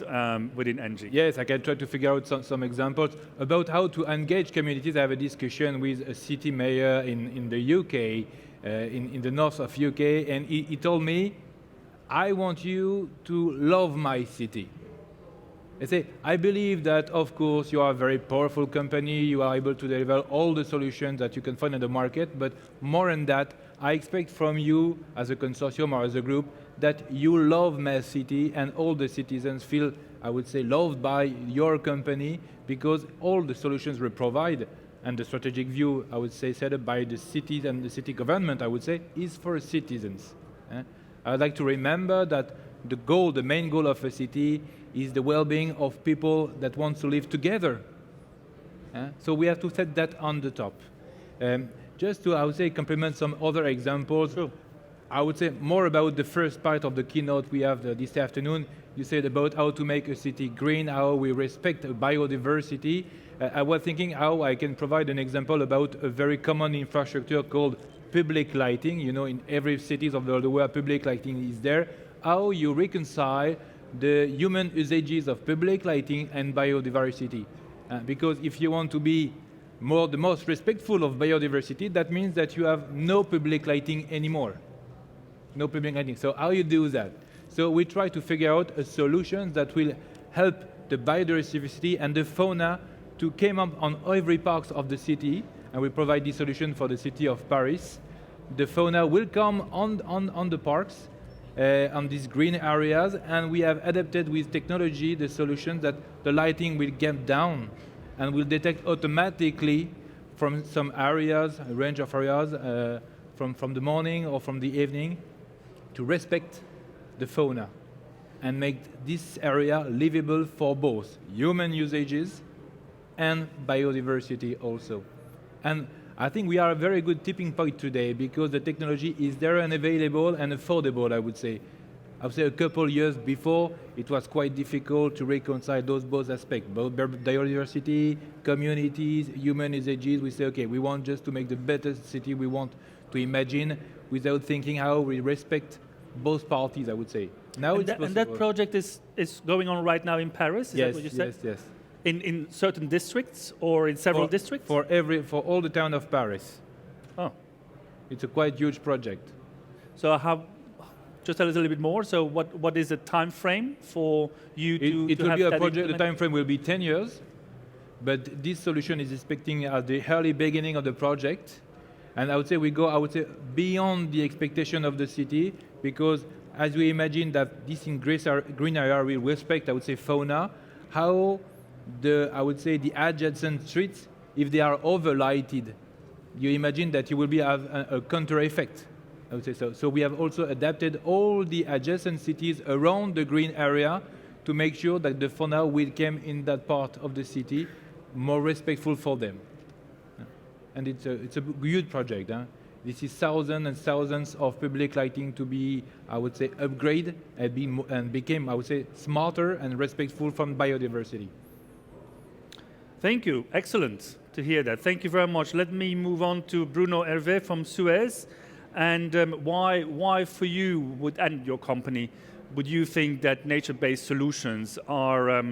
Speaker 1: within ENGIE.
Speaker 8: Yes, I can try to figure out some examples about how to engage communities. I have a discussion with a city mayor in the UK, in the north of UK, and he told me, I want you to love my city. I say, I believe that, of course, you are a very powerful company, you are able to deliver all the solutions that you can find in the market, but more than that, I expect from you, as a consortium or as a group, that you love my city and all the citizens feel, I would say, loved by your company, because all the solutions we provide and the strategic view, I would say, set up by the cities and the city government, I would say, is for citizens. I would like to remember that the main goal of a city is the well-being of people that want to live together. So we have to set that on the top. Just to, I would say, complement some other examples,
Speaker 1: Sure.
Speaker 8: I would say more about the first part of the keynote we have this afternoon. You said about how to make a city green, how we respect biodiversity. I was thinking how I can provide an example about a very common infrastructure called public lighting. In every cities of the world, public lighting is there. How you reconcile the human usages of public lighting and biodiversity. Because if you want to be the most respectful of biodiversity, that means that you have no public lighting anymore. No public lighting. So how you do that? So we try to figure out a solution that will help the biodiversity and the fauna to come up on every part of the city, and we provide this solution for the city of Paris. The fauna will come on the parks, on these green areas, and we have adapted with technology the solution that the lighting will get down and will detect automatically from some areas, a range of areas, from the morning or from the evening, to respect the fauna and make this area livable for both human usages and biodiversity also. And I think we are a very good tipping point today because the technology is there and available and affordable, I would say. I would say a couple years before, it was quite difficult to reconcile those both aspects, both biodiversity, communities, human usages. We say, okay, we want just to make the better city we want to imagine without thinking how we respect both parties, I would say. Now it's possible.
Speaker 1: And that project is going on right now in Paris, is that what you said?
Speaker 8: Yes.
Speaker 1: In certain districts or in several districts?
Speaker 8: For all the town of Paris.
Speaker 1: Oh.
Speaker 8: It's a quite huge project.
Speaker 1: So just tell us a little bit more. So what is the time frame for you to
Speaker 8: It will
Speaker 1: have
Speaker 8: be a
Speaker 1: that
Speaker 8: project, the
Speaker 1: implemented?
Speaker 8: time frame will be 10 years, but this solution is expecting at the early beginning of the project. And I would say we go, beyond the expectation of the city, because as we imagine that this green area will respect, I would say, fauna, how the adjacent streets, if they are overlighted, you imagine that you will have a counter effect, I would say so. So we have also adapted all the adjacent cities around the green area to make sure that the fauna will come in that part of the city more respectful for them. And it's a huge project. This is thousands and thousands of public lighting to be, I would say, upgraded and became, I would say, smarter and respectful from biodiversity.
Speaker 1: Thank you. Excellent to hear that. Thank you very much. Let me move on to Bruno Hervé from Suez. And why for you and your company would you think that nature-based solutions are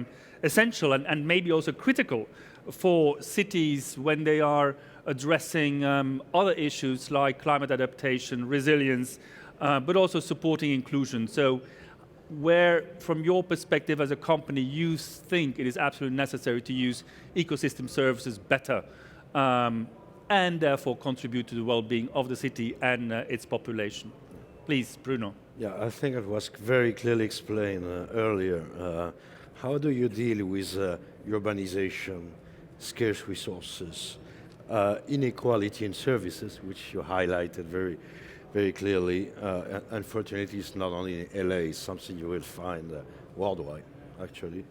Speaker 1: essential and maybe also critical for cities when they are addressing other issues like climate adaptation, resilience, but also supporting inclusion? So where, from your perspective as a company, you think it is absolutely necessary to use ecosystem services better and therefore contribute to the well-being of the city and its population? Please, Bruno.
Speaker 7: Yeah, I think it was very clearly explained earlier. How do you deal with urbanization, scarce resources, inequality in services, which you highlighted very, very clearly. Unfortunately, it's not only in LA, it's something you will find worldwide, actually.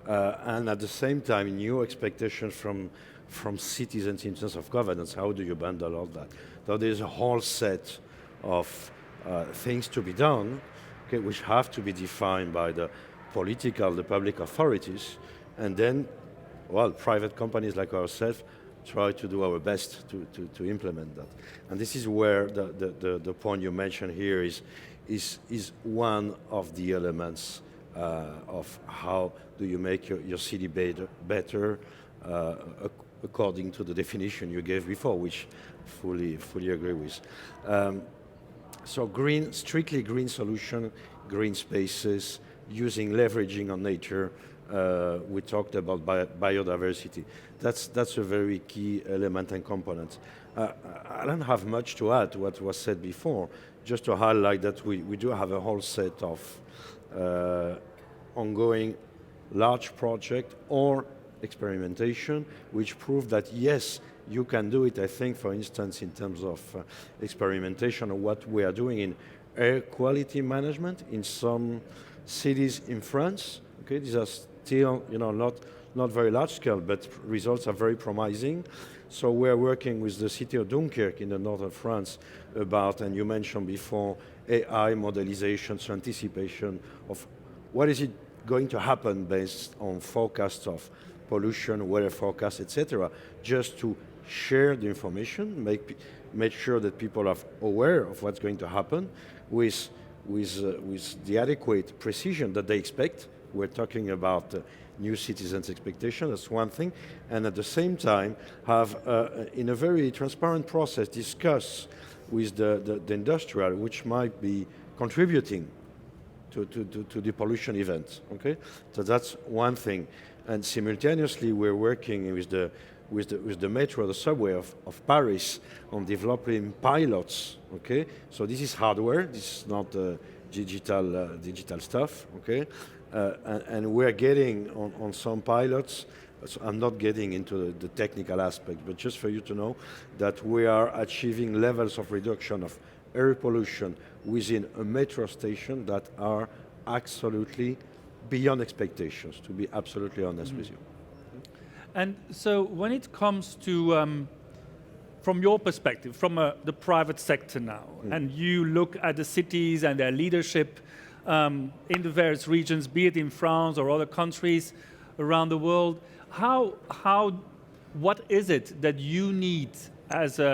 Speaker 7: And at the same time, new expectations from citizens in terms of governance. How do you bundle all that? So there's a whole set of things to be done, okay, which have to be defined by the public authorities, and then, well, private companies like ourselves try to do our best to implement that. And this is where the point you mentioned here is one of the elements of how do you make your city better according to the definition you gave before, which fully agree with. So strictly green solution, green spaces, leveraging on nature. We talked about biodiversity. That's a very key element and component. I don't have much to add to what was said before, just to highlight that we do have a whole set of ongoing large project or experimentation, which prove that yes, you can do it. I think, for instance, in terms of experimentation of what we are doing in air quality management in some cities in France. Okay, these are still, not very large scale, but results are very promising. So we're working with the city of Dunkirk in the north of France about, and you mentioned before, AI modelization, so anticipation of what is it going to happen based on forecasts of pollution, weather forecasts, etc., just to share the information, make sure that people are aware of what's going to happen with the adequate precision that they expect. We're talking about new citizens' expectation, that's one thing, and at the same time have, in a very transparent process, discuss with the industrial which might be contributing to the pollution event. Okay, so that's one thing, and simultaneously we're working with the metro, the subway of Paris, on developing pilots. Okay, so this is hardware. This is not digital stuff. Okay, and we're getting on some pilots. So I'm not getting into the technical aspect, but just for you to know that we are achieving levels of reduction of air pollution within a metro station that are absolutely beyond expectations, to be absolutely honest with you.
Speaker 1: And so when it comes to, from your perspective, from the private sector now, and you look at the cities and their leadership in the various regions, be it in France or other countries around the world, what is it that you need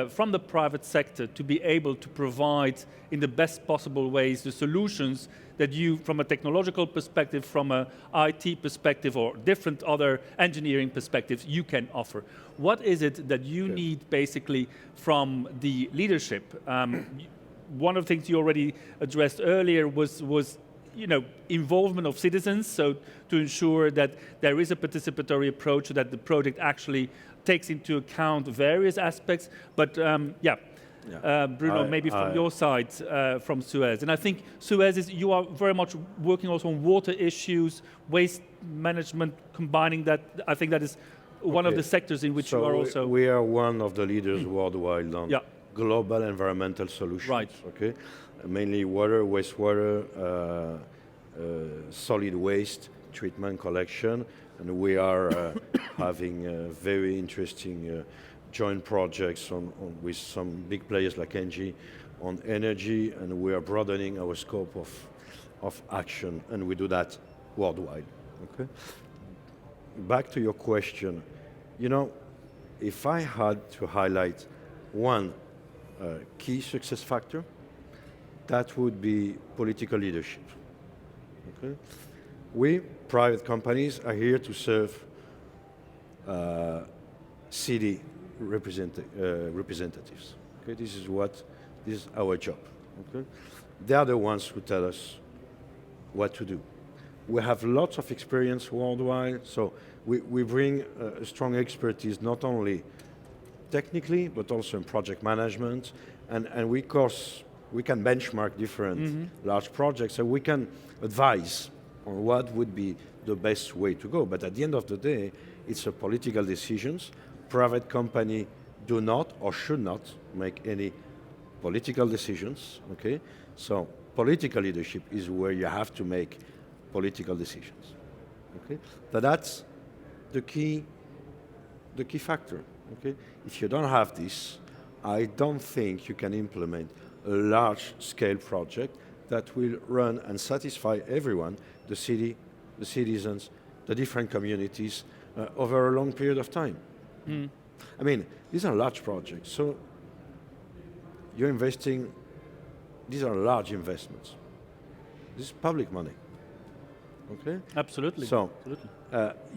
Speaker 1: from the private sector to be able to provide in the best possible ways the solutions that you, from a technological perspective, from an IT perspective, or different other engineering perspectives, you can offer? What is it that you need basically from the leadership? One of the things you already addressed earlier was involvement of citizens, so to ensure that there is a participatory approach, so that the project actually takes into account various aspects. But Bruno, maybe from your side, from Suez. And I think Suez you are very much working also on water issues, waste management, combining that. I think that is one of the sectors in which you are also...
Speaker 7: We are one of the leaders worldwide on global environmental solutions.
Speaker 1: Right.
Speaker 7: Okay. Mainly water, wastewater, solid waste, treatment, collection, and we are having very interesting joint projects with some big players like Engie on energy, and we are broadening our scope of action, and we do that worldwide. Okay. Back to your question, if I had to highlight one key success factor, that would be political leadership. Okay? We, private companies, are here to serve city representatives. Okay? This is our job. Okay? They are the ones who tell us what to do. We have lots of experience worldwide, so we bring a strong expertise not only technically, but also in project management, and we can benchmark different large projects, and we can advise on what would be the best way to go. But at the end of the day, it's a political decisions. Private company do not or should not make any political decisions, okay? So political leadership is where you have to make political decisions, okay? But that's the key factor, okay? If you don't have this, I don't think you can implement a large-scale project that will run and satisfy everyone, the city, the citizens, the different communities, over a long period of time. I mean, these are large projects, so you're investing, these are large investments. This is public money, okay?
Speaker 1: Absolutely.
Speaker 7: So,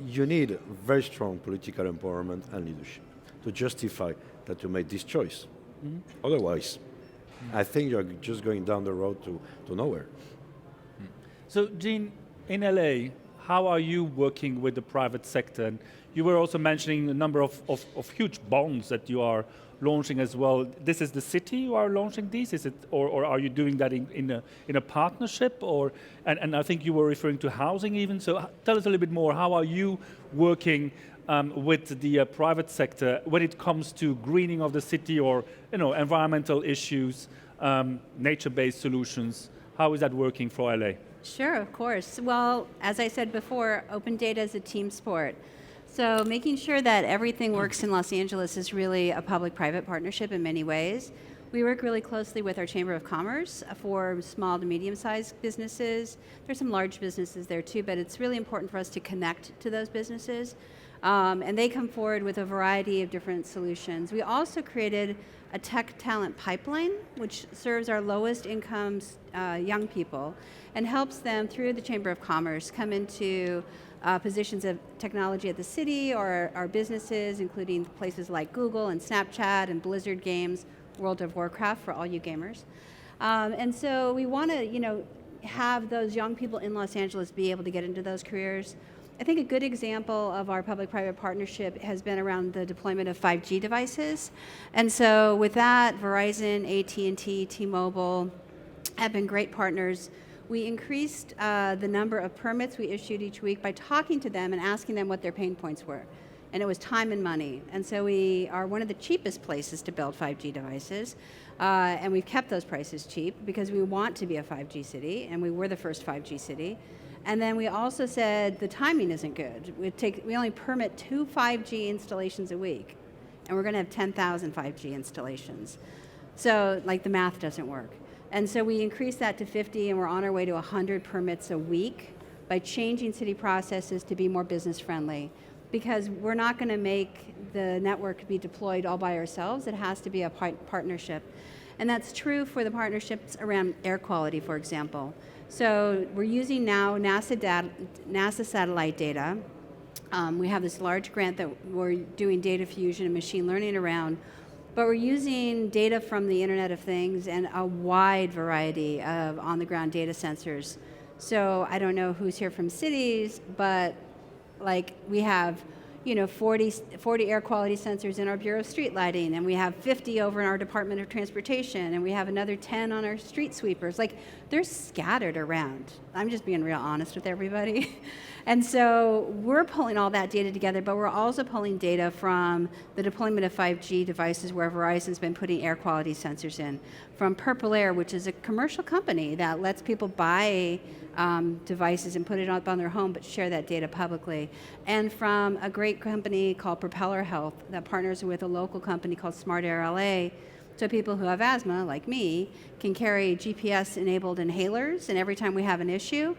Speaker 7: you need very strong political empowerment and leadership to justify that you made this choice. Otherwise, I think you're just going down the road to nowhere.
Speaker 1: So, Jeanne, in LA, how are you working with the private sector? And you were also mentioning a number of huge bonds that you are launching as well. This is the city you are launching these? Is it, or are you doing that in a partnership? And I think you were referring to housing even. So tell us a little bit more. How are you working with the private sector when it comes to greening of the city, or environmental issues, nature-based solutions? How is that working for LA?
Speaker 6: Sure, of course. Well, as I said before, open data is a team sport. So making sure that everything works in Los Angeles is really a public-private partnership in many ways. We work really closely with our Chamber of Commerce for small to medium-sized businesses. There's some large businesses there too, but it's really important for us to connect to those businesses. And they come forward with a variety of different solutions. We also created a tech talent pipeline, which serves our lowest incomes young people and helps them through the Chamber of Commerce come into positions of technology at the city or our businesses, including places like Google and Snapchat and Blizzard Games, World of Warcraft for all you gamers. And so we want to, have those young people in Los Angeles be able to get into those careers. I think a good example of our public-private partnership has been around the deployment of 5G devices. And so with that, Verizon, AT&T, T-Mobile have been great partners. We increased the number of permits we issued each week by talking to them and asking them what their pain points were. And it was time and money. And so we are one of the cheapest places to build 5G devices. And we've kept those prices cheap because we want to be a 5G city, and we were the first 5G city. And then we also said the timing isn't good. We only permit 2 5G installations a week, and we're going to have 10,000 5G installations. So like the math doesn't work. And so we increased that to 50, and we're on our way to 100 permits a week by changing city processes to be more business friendly. Because we're not going to make the network be deployed all by ourselves. It has to be a partnership. And that's true for the partnerships around air quality, for example. So we're using now NASA satellite data. We have this large grant that we're doing data fusion and machine learning around. But we're using data from the Internet of Things and a wide variety of on-the-ground data sensors. So I don't know who's here from cities, but like we have, 40 air quality sensors in our Bureau of Street Lighting, and we have 50 over in our Department of Transportation, and we have another 10 on our street sweepers. Like, they're scattered around. I'm just being real honest with everybody. And so we're pulling all that data together, but we're also pulling data from the deployment of 5G devices where Verizon's been putting air quality sensors in, from Purple Air, which is a commercial company that lets people buy devices and put it up on their home, but share that data publicly. And from a great company called Propeller Health that partners with a local company called Smart Air LA. So people who have asthma, like me, can carry GPS-enabled inhalers, and every time we have an issue,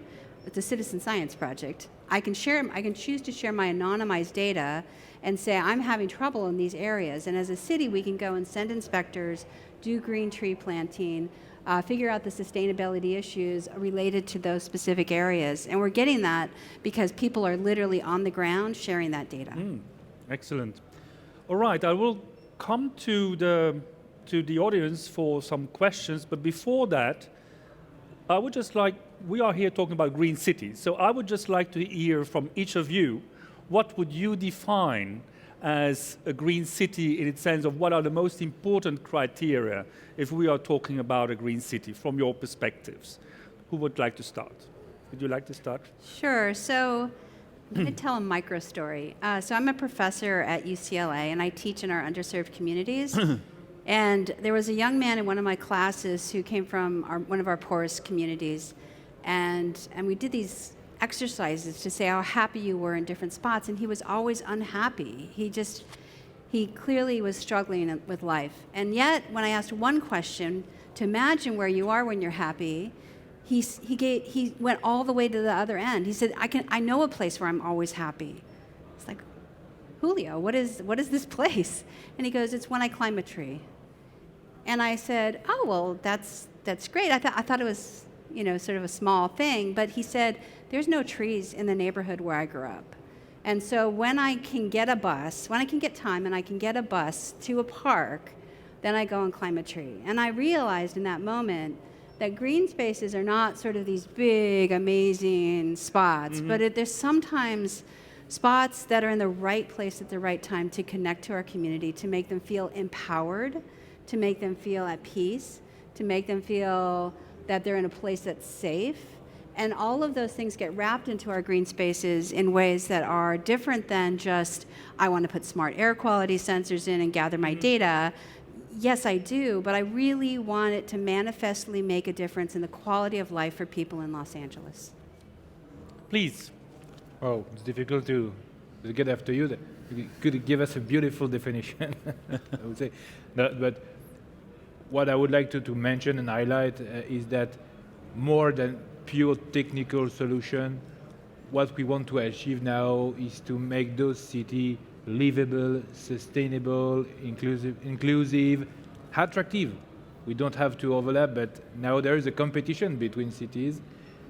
Speaker 6: it's a citizen science project. I can choose to share my anonymized data and say, I'm having trouble in these areas. And as a city, we can go and send inspectors, do green tree planting, figure out the sustainability issues related to those specific areas. And we're getting that because people are literally on the ground sharing that data.
Speaker 1: Excellent. All right, I will come to the audience for some questions, but before that, I would just like, we are here talking about green cities, so I would just like to hear from each of you, what would you define as a green city in its sense of what are the most important criteria if we are talking about a green city from your perspectives? Who would like to start? Would you like to start?
Speaker 6: Sure. So I'm going to tell a micro story. So I'm a professor at UCLA, and I teach in our underserved communities. And there was a young man in one of my classes who came from one of our poorest communities. And we did these exercises to say how happy you were in different spots, and he was always unhappy. He clearly was struggling with life. And yet, when I asked one question, to imagine where you are when you're happy, he went all the way to the other end. He said, I know a place where I'm always happy. It's like, Julio, what is this place? And he goes, it's when I climb a tree. And I said, oh, well, that's great. I thought it was, sort of a small thing. But he said, there's no trees in the neighborhood where I grew up. And so when I can get a bus, when I can get time and I can get a bus to a park, then I go and climb a tree. And I realized in that moment that green spaces are not sort of these big, amazing spots, but there's sometimes spots that are in the right place at the right time to connect to our community, to make them feel empowered, to make them feel at peace, to make them feel that they're in a place that's safe. And all of those things get wrapped into our green spaces in ways that are different than just, I want to put smart air quality sensors in and gather my data. Yes, I do, but I really want it to manifestly make a difference in the quality of life for people in Los Angeles.
Speaker 1: Please.
Speaker 8: Oh, it's difficult to get after you. You could give us a beautiful definition, I would say. But what I would like to mention and highlight is that more than pure technical solution, what we want to achieve now is to make those cities livable, sustainable, inclusive, attractive. We don't have to overlap, but now there is a competition between cities,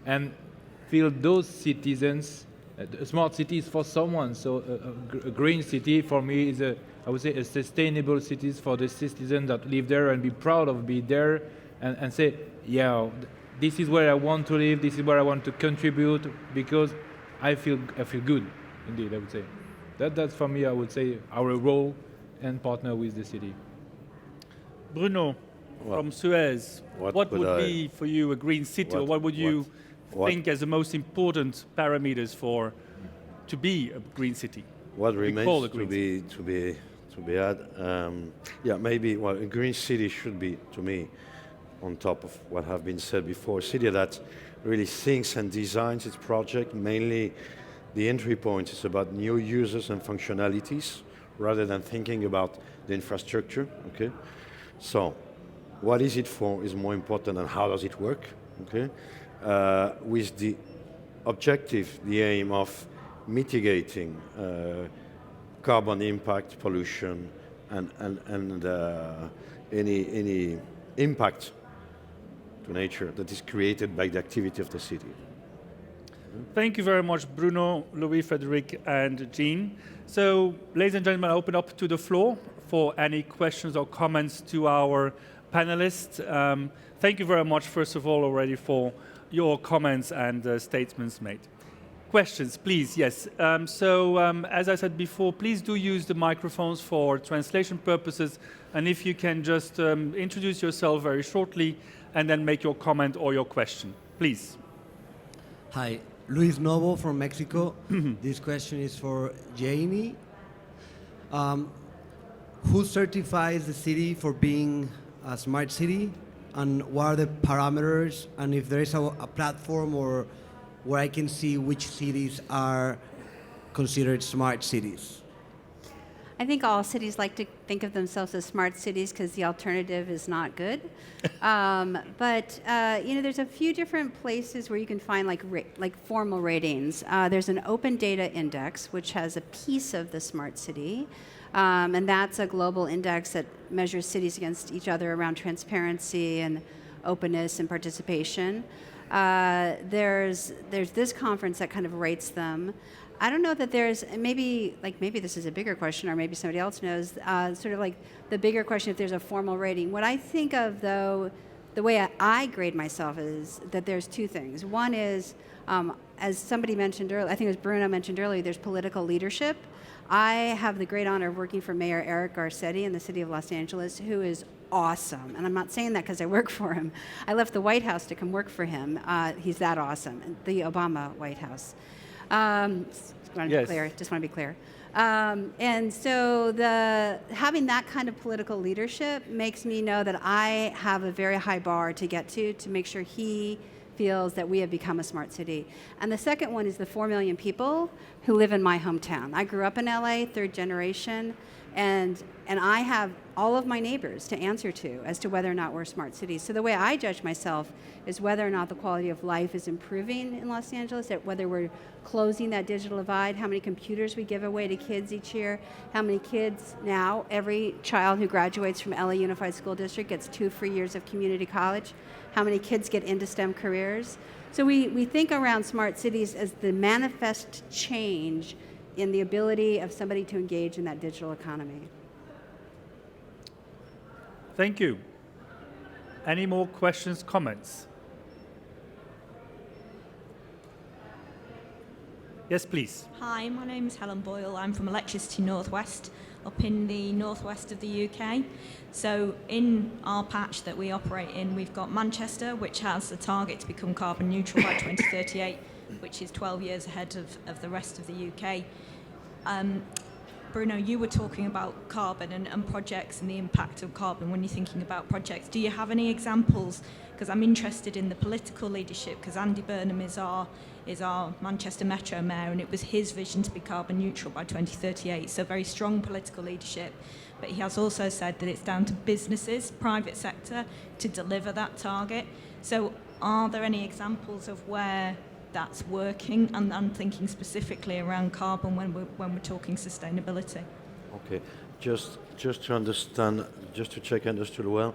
Speaker 8: and feel those citizens. A smart city is for someone, so a green city for me is I would say a sustainable city for the citizens that live there and be proud of being there and say, yeah, this is where I want to live, this is where I want to contribute, because I feel good, indeed, I would say. That's for me, I would say, our role and partner with the city.
Speaker 1: Bruno, from Suez, what would be for you a green city, or what would you think as the most important parameters to be a green city?
Speaker 7: What remains to be had? Yeah, maybe. Well, a green city should be, to me, on top of what have been said before, a city that really thinks and designs its project. Mainly, the entry point is about new users and functionalities, rather than thinking about the infrastructure. Okay, so what is it for is more important than how does it work. Okay, with the objective, the aim of mitigating carbon impact, pollution, and any impact to nature that is created by the activity of the city.
Speaker 1: Thank you very much, Bruno, Louis, Frederic, and Jeanne. So, ladies and gentlemen, I open up to the floor for any questions or comments to our panelists. Thank you very much, first of all, already for your comments and statements made. Questions, please, yes. As I said before, please do use the microphones for translation purposes, and if you can just introduce yourself very shortly and then make your comment or your question, please.
Speaker 4: Hi, Luis Novo from Mexico. This question is for Jeanne. Who certifies the city for being a smart city, and what are the parameters, and if there is a platform or where I can see which cities are considered smart cities?
Speaker 6: I think all cities like to think of themselves as smart cities because the alternative is not good. But there's a few different places where you can find like formal ratings. There's an open data index, which has a piece of the smart city. And that's a global index that measures cities against each other around transparency and openness and participation. There's this conference that kind of rates them. I don't know that there's, maybe this is a bigger question, or maybe somebody else knows, sort of like the bigger question if there's a formal rating. What I think of, though, the way I grade myself is that there's two things. One is, as somebody mentioned earlier, I think it was Bruno mentioned earlier, there's political leadership. I have the great honor of working for Mayor Eric Garcia in the city of Los Angeles, who is awesome. And I'm not saying that because I work for him. I left the White House to come work for him. He's that awesome, the Obama White House. Just want to be clear. And so having that kind of political leadership makes me know that I have a very high bar to get to make sure he feels that we have become a smart city. And the second one is the 4 million people who live in my hometown. I grew up in LA, third generation, and I have all of my neighbors to answer to as to whether or not we're smart cities. So the way I judge myself is whether or not the quality of life is improving in Los Angeles, that whether we're closing that digital divide, how many computers we give away to kids each year, how many kids now, every child who graduates from LA Unified School District gets 2 free years of community college, how many kids get into STEM careers. So we think around smart cities as the manifest change in the ability of somebody to engage in that digital economy.
Speaker 1: Thank you. Any more questions, comments? Yes, please.
Speaker 9: Hi, my name is Helen Boyle. I'm from Electricity Northwest, up in the northwest of the UK. So in our patch that we operate in, we've got Manchester, which has a target to become carbon neutral by 2038, which is 12 years ahead of the rest of the UK. Bruno, you were talking about carbon and projects and the impact of carbon when you're thinking about projects. Do you have any examples? Because I'm interested in the political leadership, because Andy Burnham is our Manchester Metro Mayor, and it was his vision to be carbon neutral by 2038, so very strong political leadership. But he has also said that it's down to businesses, private sector, to deliver that target. So are there any examples of where that's working? And I'm thinking specifically around carbon when we're talking sustainability.
Speaker 7: Okay, just to understand, just to check I understood well,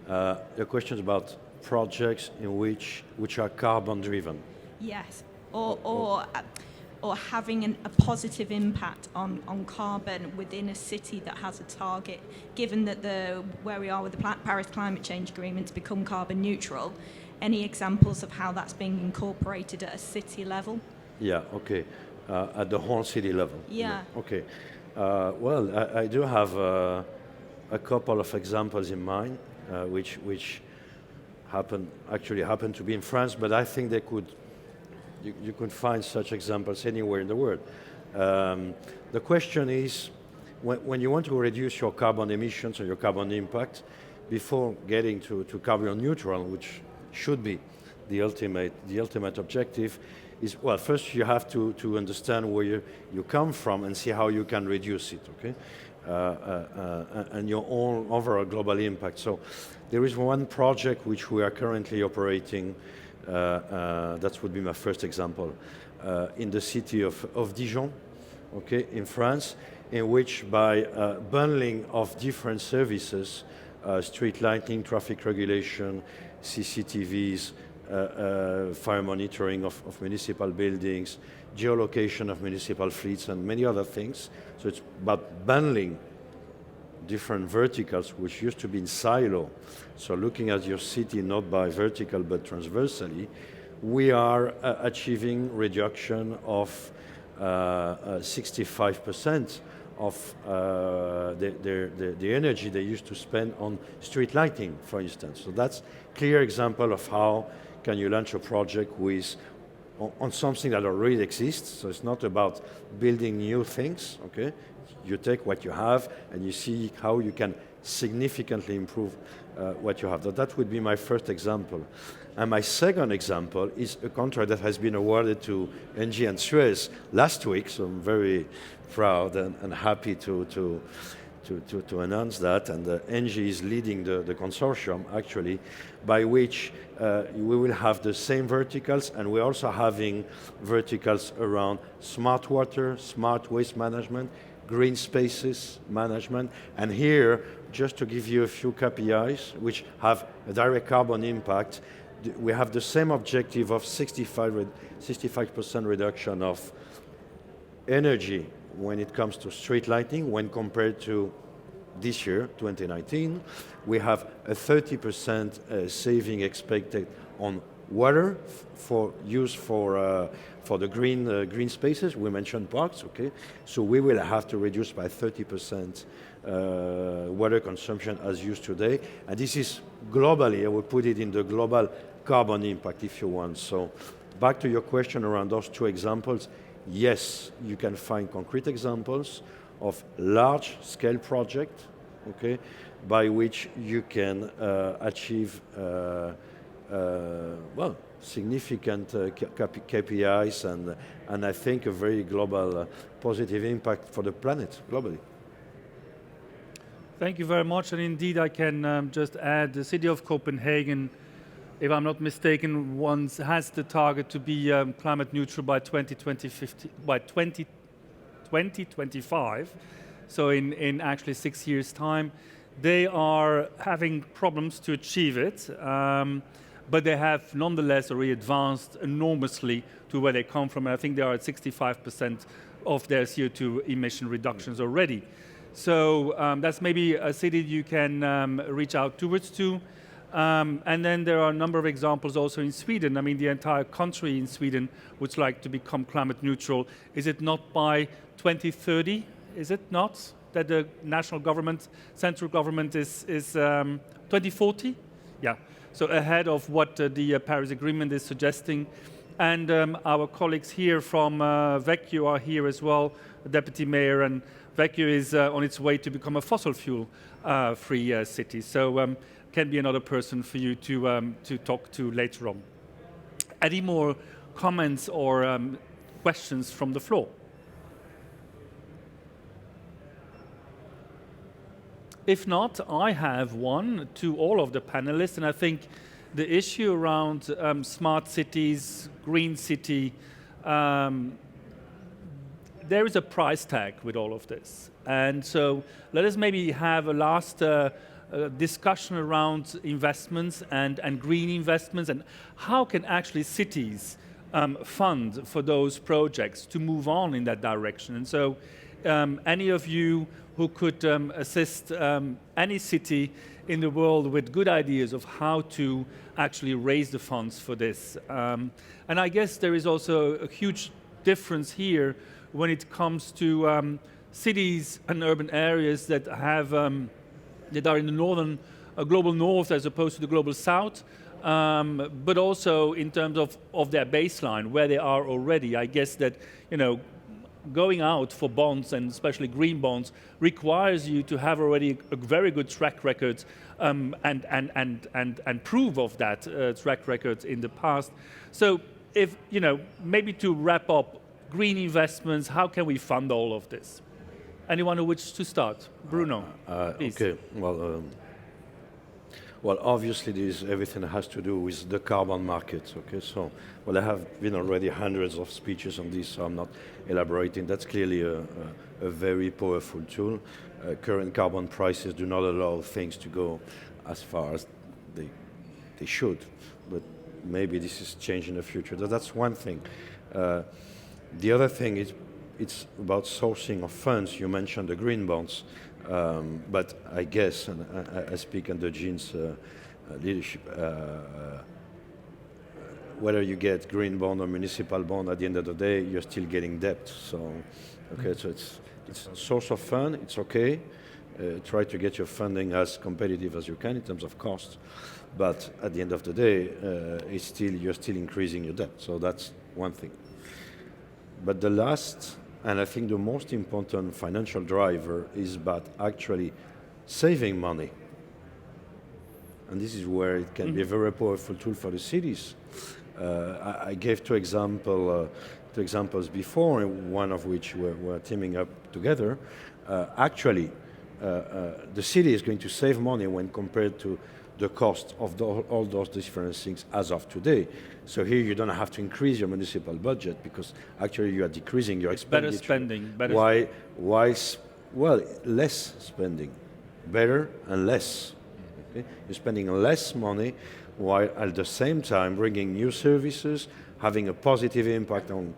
Speaker 7: the question is about projects in which are carbon driven.
Speaker 9: Yes, or having a positive impact on carbon within a city that has a target, given that where we are with the Paris Climate Change Agreement to become carbon neutral. any examples of how that's being incorporated at a city level?
Speaker 7: Yeah, okay. At the whole city level?
Speaker 9: Yeah.
Speaker 7: Okay. Well, I do have a couple of examples in mind, which actually happen to be in France, but I think you could find such examples anywhere in the world. The question is, when you want to reduce your carbon emissions or your carbon impact, before getting to carbon neutral, which should be the ultimate objective, is, well, first you have to understand where you come from and see how you can reduce it, okay? And your own overall global impact. So there is one project which we are currently operating, that would be my first example, in the city of Dijon, okay, in France, in which by bundling of different services, street lighting, traffic regulation, CCTVs, fire monitoring of municipal buildings, geolocation of municipal fleets, and many other things. So it's about bundling different verticals which used to be in silo. So looking at your city not by vertical but transversally, we are achieving reduction of 65% of the energy they used to spend on street lighting, for instance. So that's a clear example of how can you launch a project on something that already exists. So it's not about building new things, okay? You take what you have and you see how you can significantly improve what you have. So that would be my first example. And my second example is a contract that has been awarded to ENGIE and Suez last week, so I'm very proud and happy to announce that. And ENGIE is leading the consortium, actually, by which we will have the same verticals, and we're also having verticals around smart water, smart waste management, green spaces management. And here, just to give you a few KPIs, which have a direct carbon impact, we have the same objective of 65% reduction of energy when it comes to street lighting when compared to this year, 2019. We have a 30% saving expected on water for use for the green spaces. We mentioned parks, okay? So we will have to reduce by 30% water consumption as used today. And this is globally, I will put it in the global carbon impact, if you want. So back to your question around those two examples, yes, you can find concrete examples of large-scale projects, okay, by which you can achieve, well, significant KPIs and I think a very global positive impact for the planet globally.
Speaker 1: Thank you very much, and indeed I can just add the city of Copenhagen, if I'm not mistaken, has the target to be climate neutral by 2025, so in actually 6 years' time. They are having problems to achieve it, but they have nonetheless already advanced enormously to where they come from. And I think they are at 65% of their CO2 emission reductions already. So that's maybe a city you can reach out towards to. And then there are a number of examples also in Sweden. I mean, the entire country in Sweden would like to become climate neutral. Is it not by 2030? Is it not that the national government, central government is 2040? Yeah, so ahead of what the Paris Agreement is suggesting. And our colleagues here from Växjö are here as well, Deputy Mayor, and Växjö is on its way to become a fossil fuel free city. So can be another person for you to talk to later on. Any more comments or questions from the floor? If not, I have one to all of the panelists, and I think the issue around smart cities, green city, there is a price tag with all of this. And so let us maybe have a last discussion around investments and green investments, and how can actually cities fund for those projects to move on in that direction. And so any of you who could assist any city in the world with good ideas of how to actually raise the funds for this. And I guess there is also a huge difference here when it comes to cities and urban areas that have that are in the northern, global north as opposed to the global south, but also in terms of their baseline, where they are already. I guess that, you know, going out for bonds, and especially green bonds, requires you to have already a very good track record and prove of that track record in the past. So if, you know, maybe to wrap up, green investments, how can we fund all of this? Anyone who wishes to start? Bruno, please.
Speaker 7: Okay, well, obviously everything has to do with the carbon market, okay? So, well, I have been already hundreds of speeches on this, so I'm not elaborating. That's clearly a very powerful tool. Current carbon prices do not allow things to go as far as they should, but maybe this is changing in the future. That's one thing. The other thing is, it's about sourcing of funds. You mentioned the green bonds. But I guess, and I speak under Jeanne's leadership, whether you get green bond or municipal bond, at the end of the day, you're still getting debt. So, okay, so it's a source of fund. It's okay. Try to get your funding as competitive as you can in terms of cost. But at the end of the day, you're still increasing your debt. So that's one thing. But the last, and I think the most important financial driver is about actually saving money. And this is where it can be a very powerful tool for the cities. I gave two examples before, one of which we're teaming up together. Actually, the city is going to save money when compared to the cost of all those different things as of today. So here you don't have to increase your municipal budget because actually you are decreasing your expenditure.
Speaker 1: Better spending.
Speaker 7: Well, less spending. Better and less. Okay? You're spending less money while at the same time bringing new services, having a positive impact on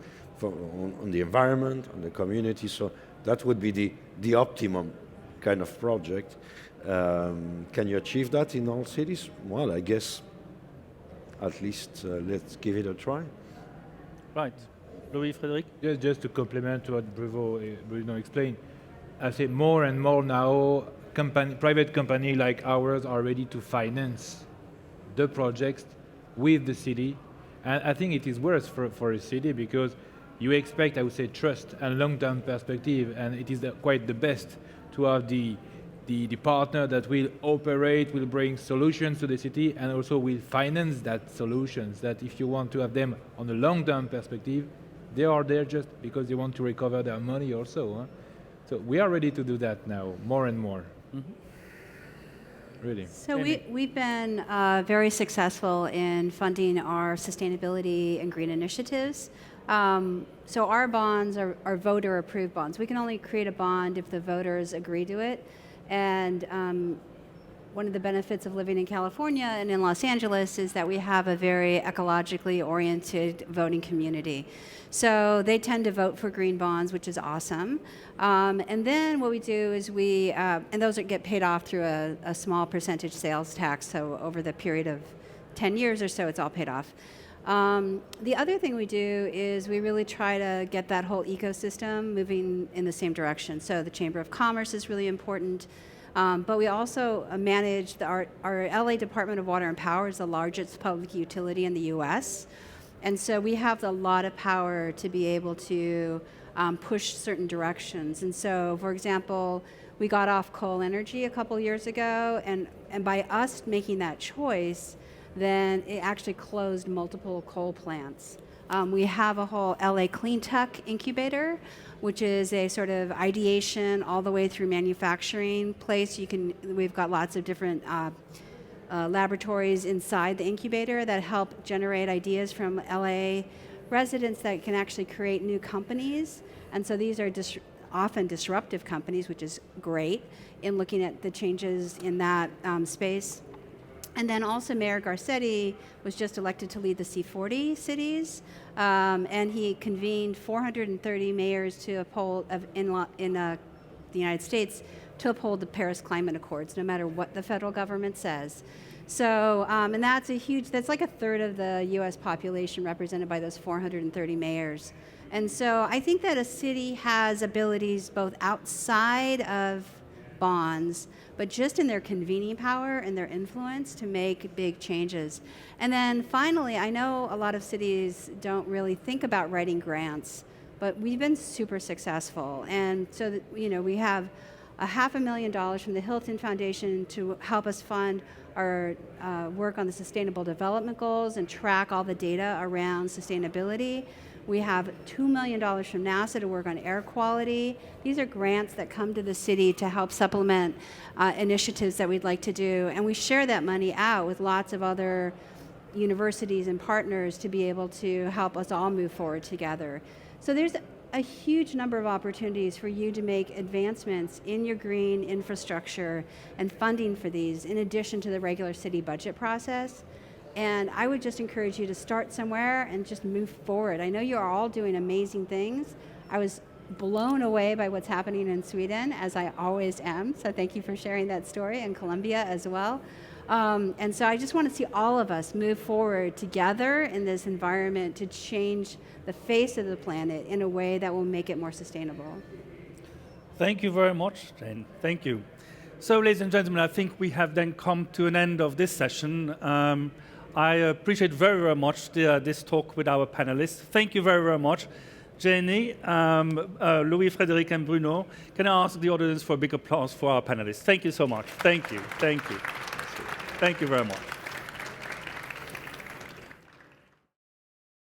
Speaker 7: the environment, on the community. So that would be the optimum kind of project. Can you achieve that in all cities? Well, I guess at least let's give it a try.
Speaker 1: Right. Louis, Frédéric?
Speaker 8: Just to complement what Bruno explained, I say more and more now, private company like ours are ready to finance the projects with the city. And I think it is worse for a city because you expect, I would say, trust and long-term perspective, and it is quite the best to have the partner that will operate, will bring solutions to the city, and also will finance that solutions, that if you want to have them on a long-term perspective, they are there just because they want to recover their money also. Huh? So we are ready to do that now, more and more. Really.
Speaker 6: So we've been very successful in funding our sustainability and green initiatives. So our bonds are voter-approved bonds. We can only create a bond if the voters agree to it. And one of the benefits of living in California and in Los Angeles is that we have a very ecologically oriented voting community. So they tend to vote for green bonds, which is awesome. And then what we do is and those get paid off through a small percentage sales tax. So over the period of 10 years or so, it's all paid off. The other thing we do is we really try to get that whole ecosystem moving in the same direction. So the Chamber of Commerce is really important, but we also manage our LA Department of Water and Power is the largest public utility in the US. And so we have a lot of power to be able to push certain directions. And so, for example, we got off coal energy a couple years ago, and by us making that choice, then it actually closed multiple coal plants. We have a whole LA Clean Tech incubator, which is a sort of ideation all the way through manufacturing place. We've got lots of different laboratories inside the incubator that help generate ideas from LA residents that can actually create new companies. And so these are often disruptive companies, which is great in looking at the changes in that space. And then also Mayor Garcia was just elected to lead the C40 cities, and he convened 430 mayors to a poll in the United States to uphold the Paris Climate Accords, no matter what the federal government says. So, and that's like a third of the US population represented by those 430 mayors. And so I think that a city has abilities both outside of bonds, but just in their convening power and their influence to make big changes. And then finally, I know a lot of cities don't really think about writing grants, but we've been super successful. And so, we have $500,000 from the Hilton Foundation to help us fund our work on the Sustainable Development Goals and track all the data around sustainability. We have $2 million from NASA to work on air quality. These are grants that come to the city to help supplement initiatives that we'd like to do. And we share that money out with lots of other universities and partners to be able to help us all move forward together. So there's a huge number of opportunities for you to make advancements in your green infrastructure and funding for these, in addition to the regular city budget process. And I would just encourage you to start somewhere and just move forward. I know you are all doing amazing things. I was blown away by what's happening in Sweden, as I always am. So thank you for sharing that story, and Colombia as well. And so I just want to see all of us move forward together in this environment to change the face of the planet in a way that will make it more sustainable.
Speaker 1: Thank you very much, Jane. Thank you. So, ladies and gentlemen, I think we have then come to an end of this session. I appreciate very, very much this talk with our panelists. Thank you very, very much. Jenny, Louis, Frédéric, and Bruno, can I ask the audience for a big applause for our panelists? Thank you so much. Thank you. Thank you. Thank you very much.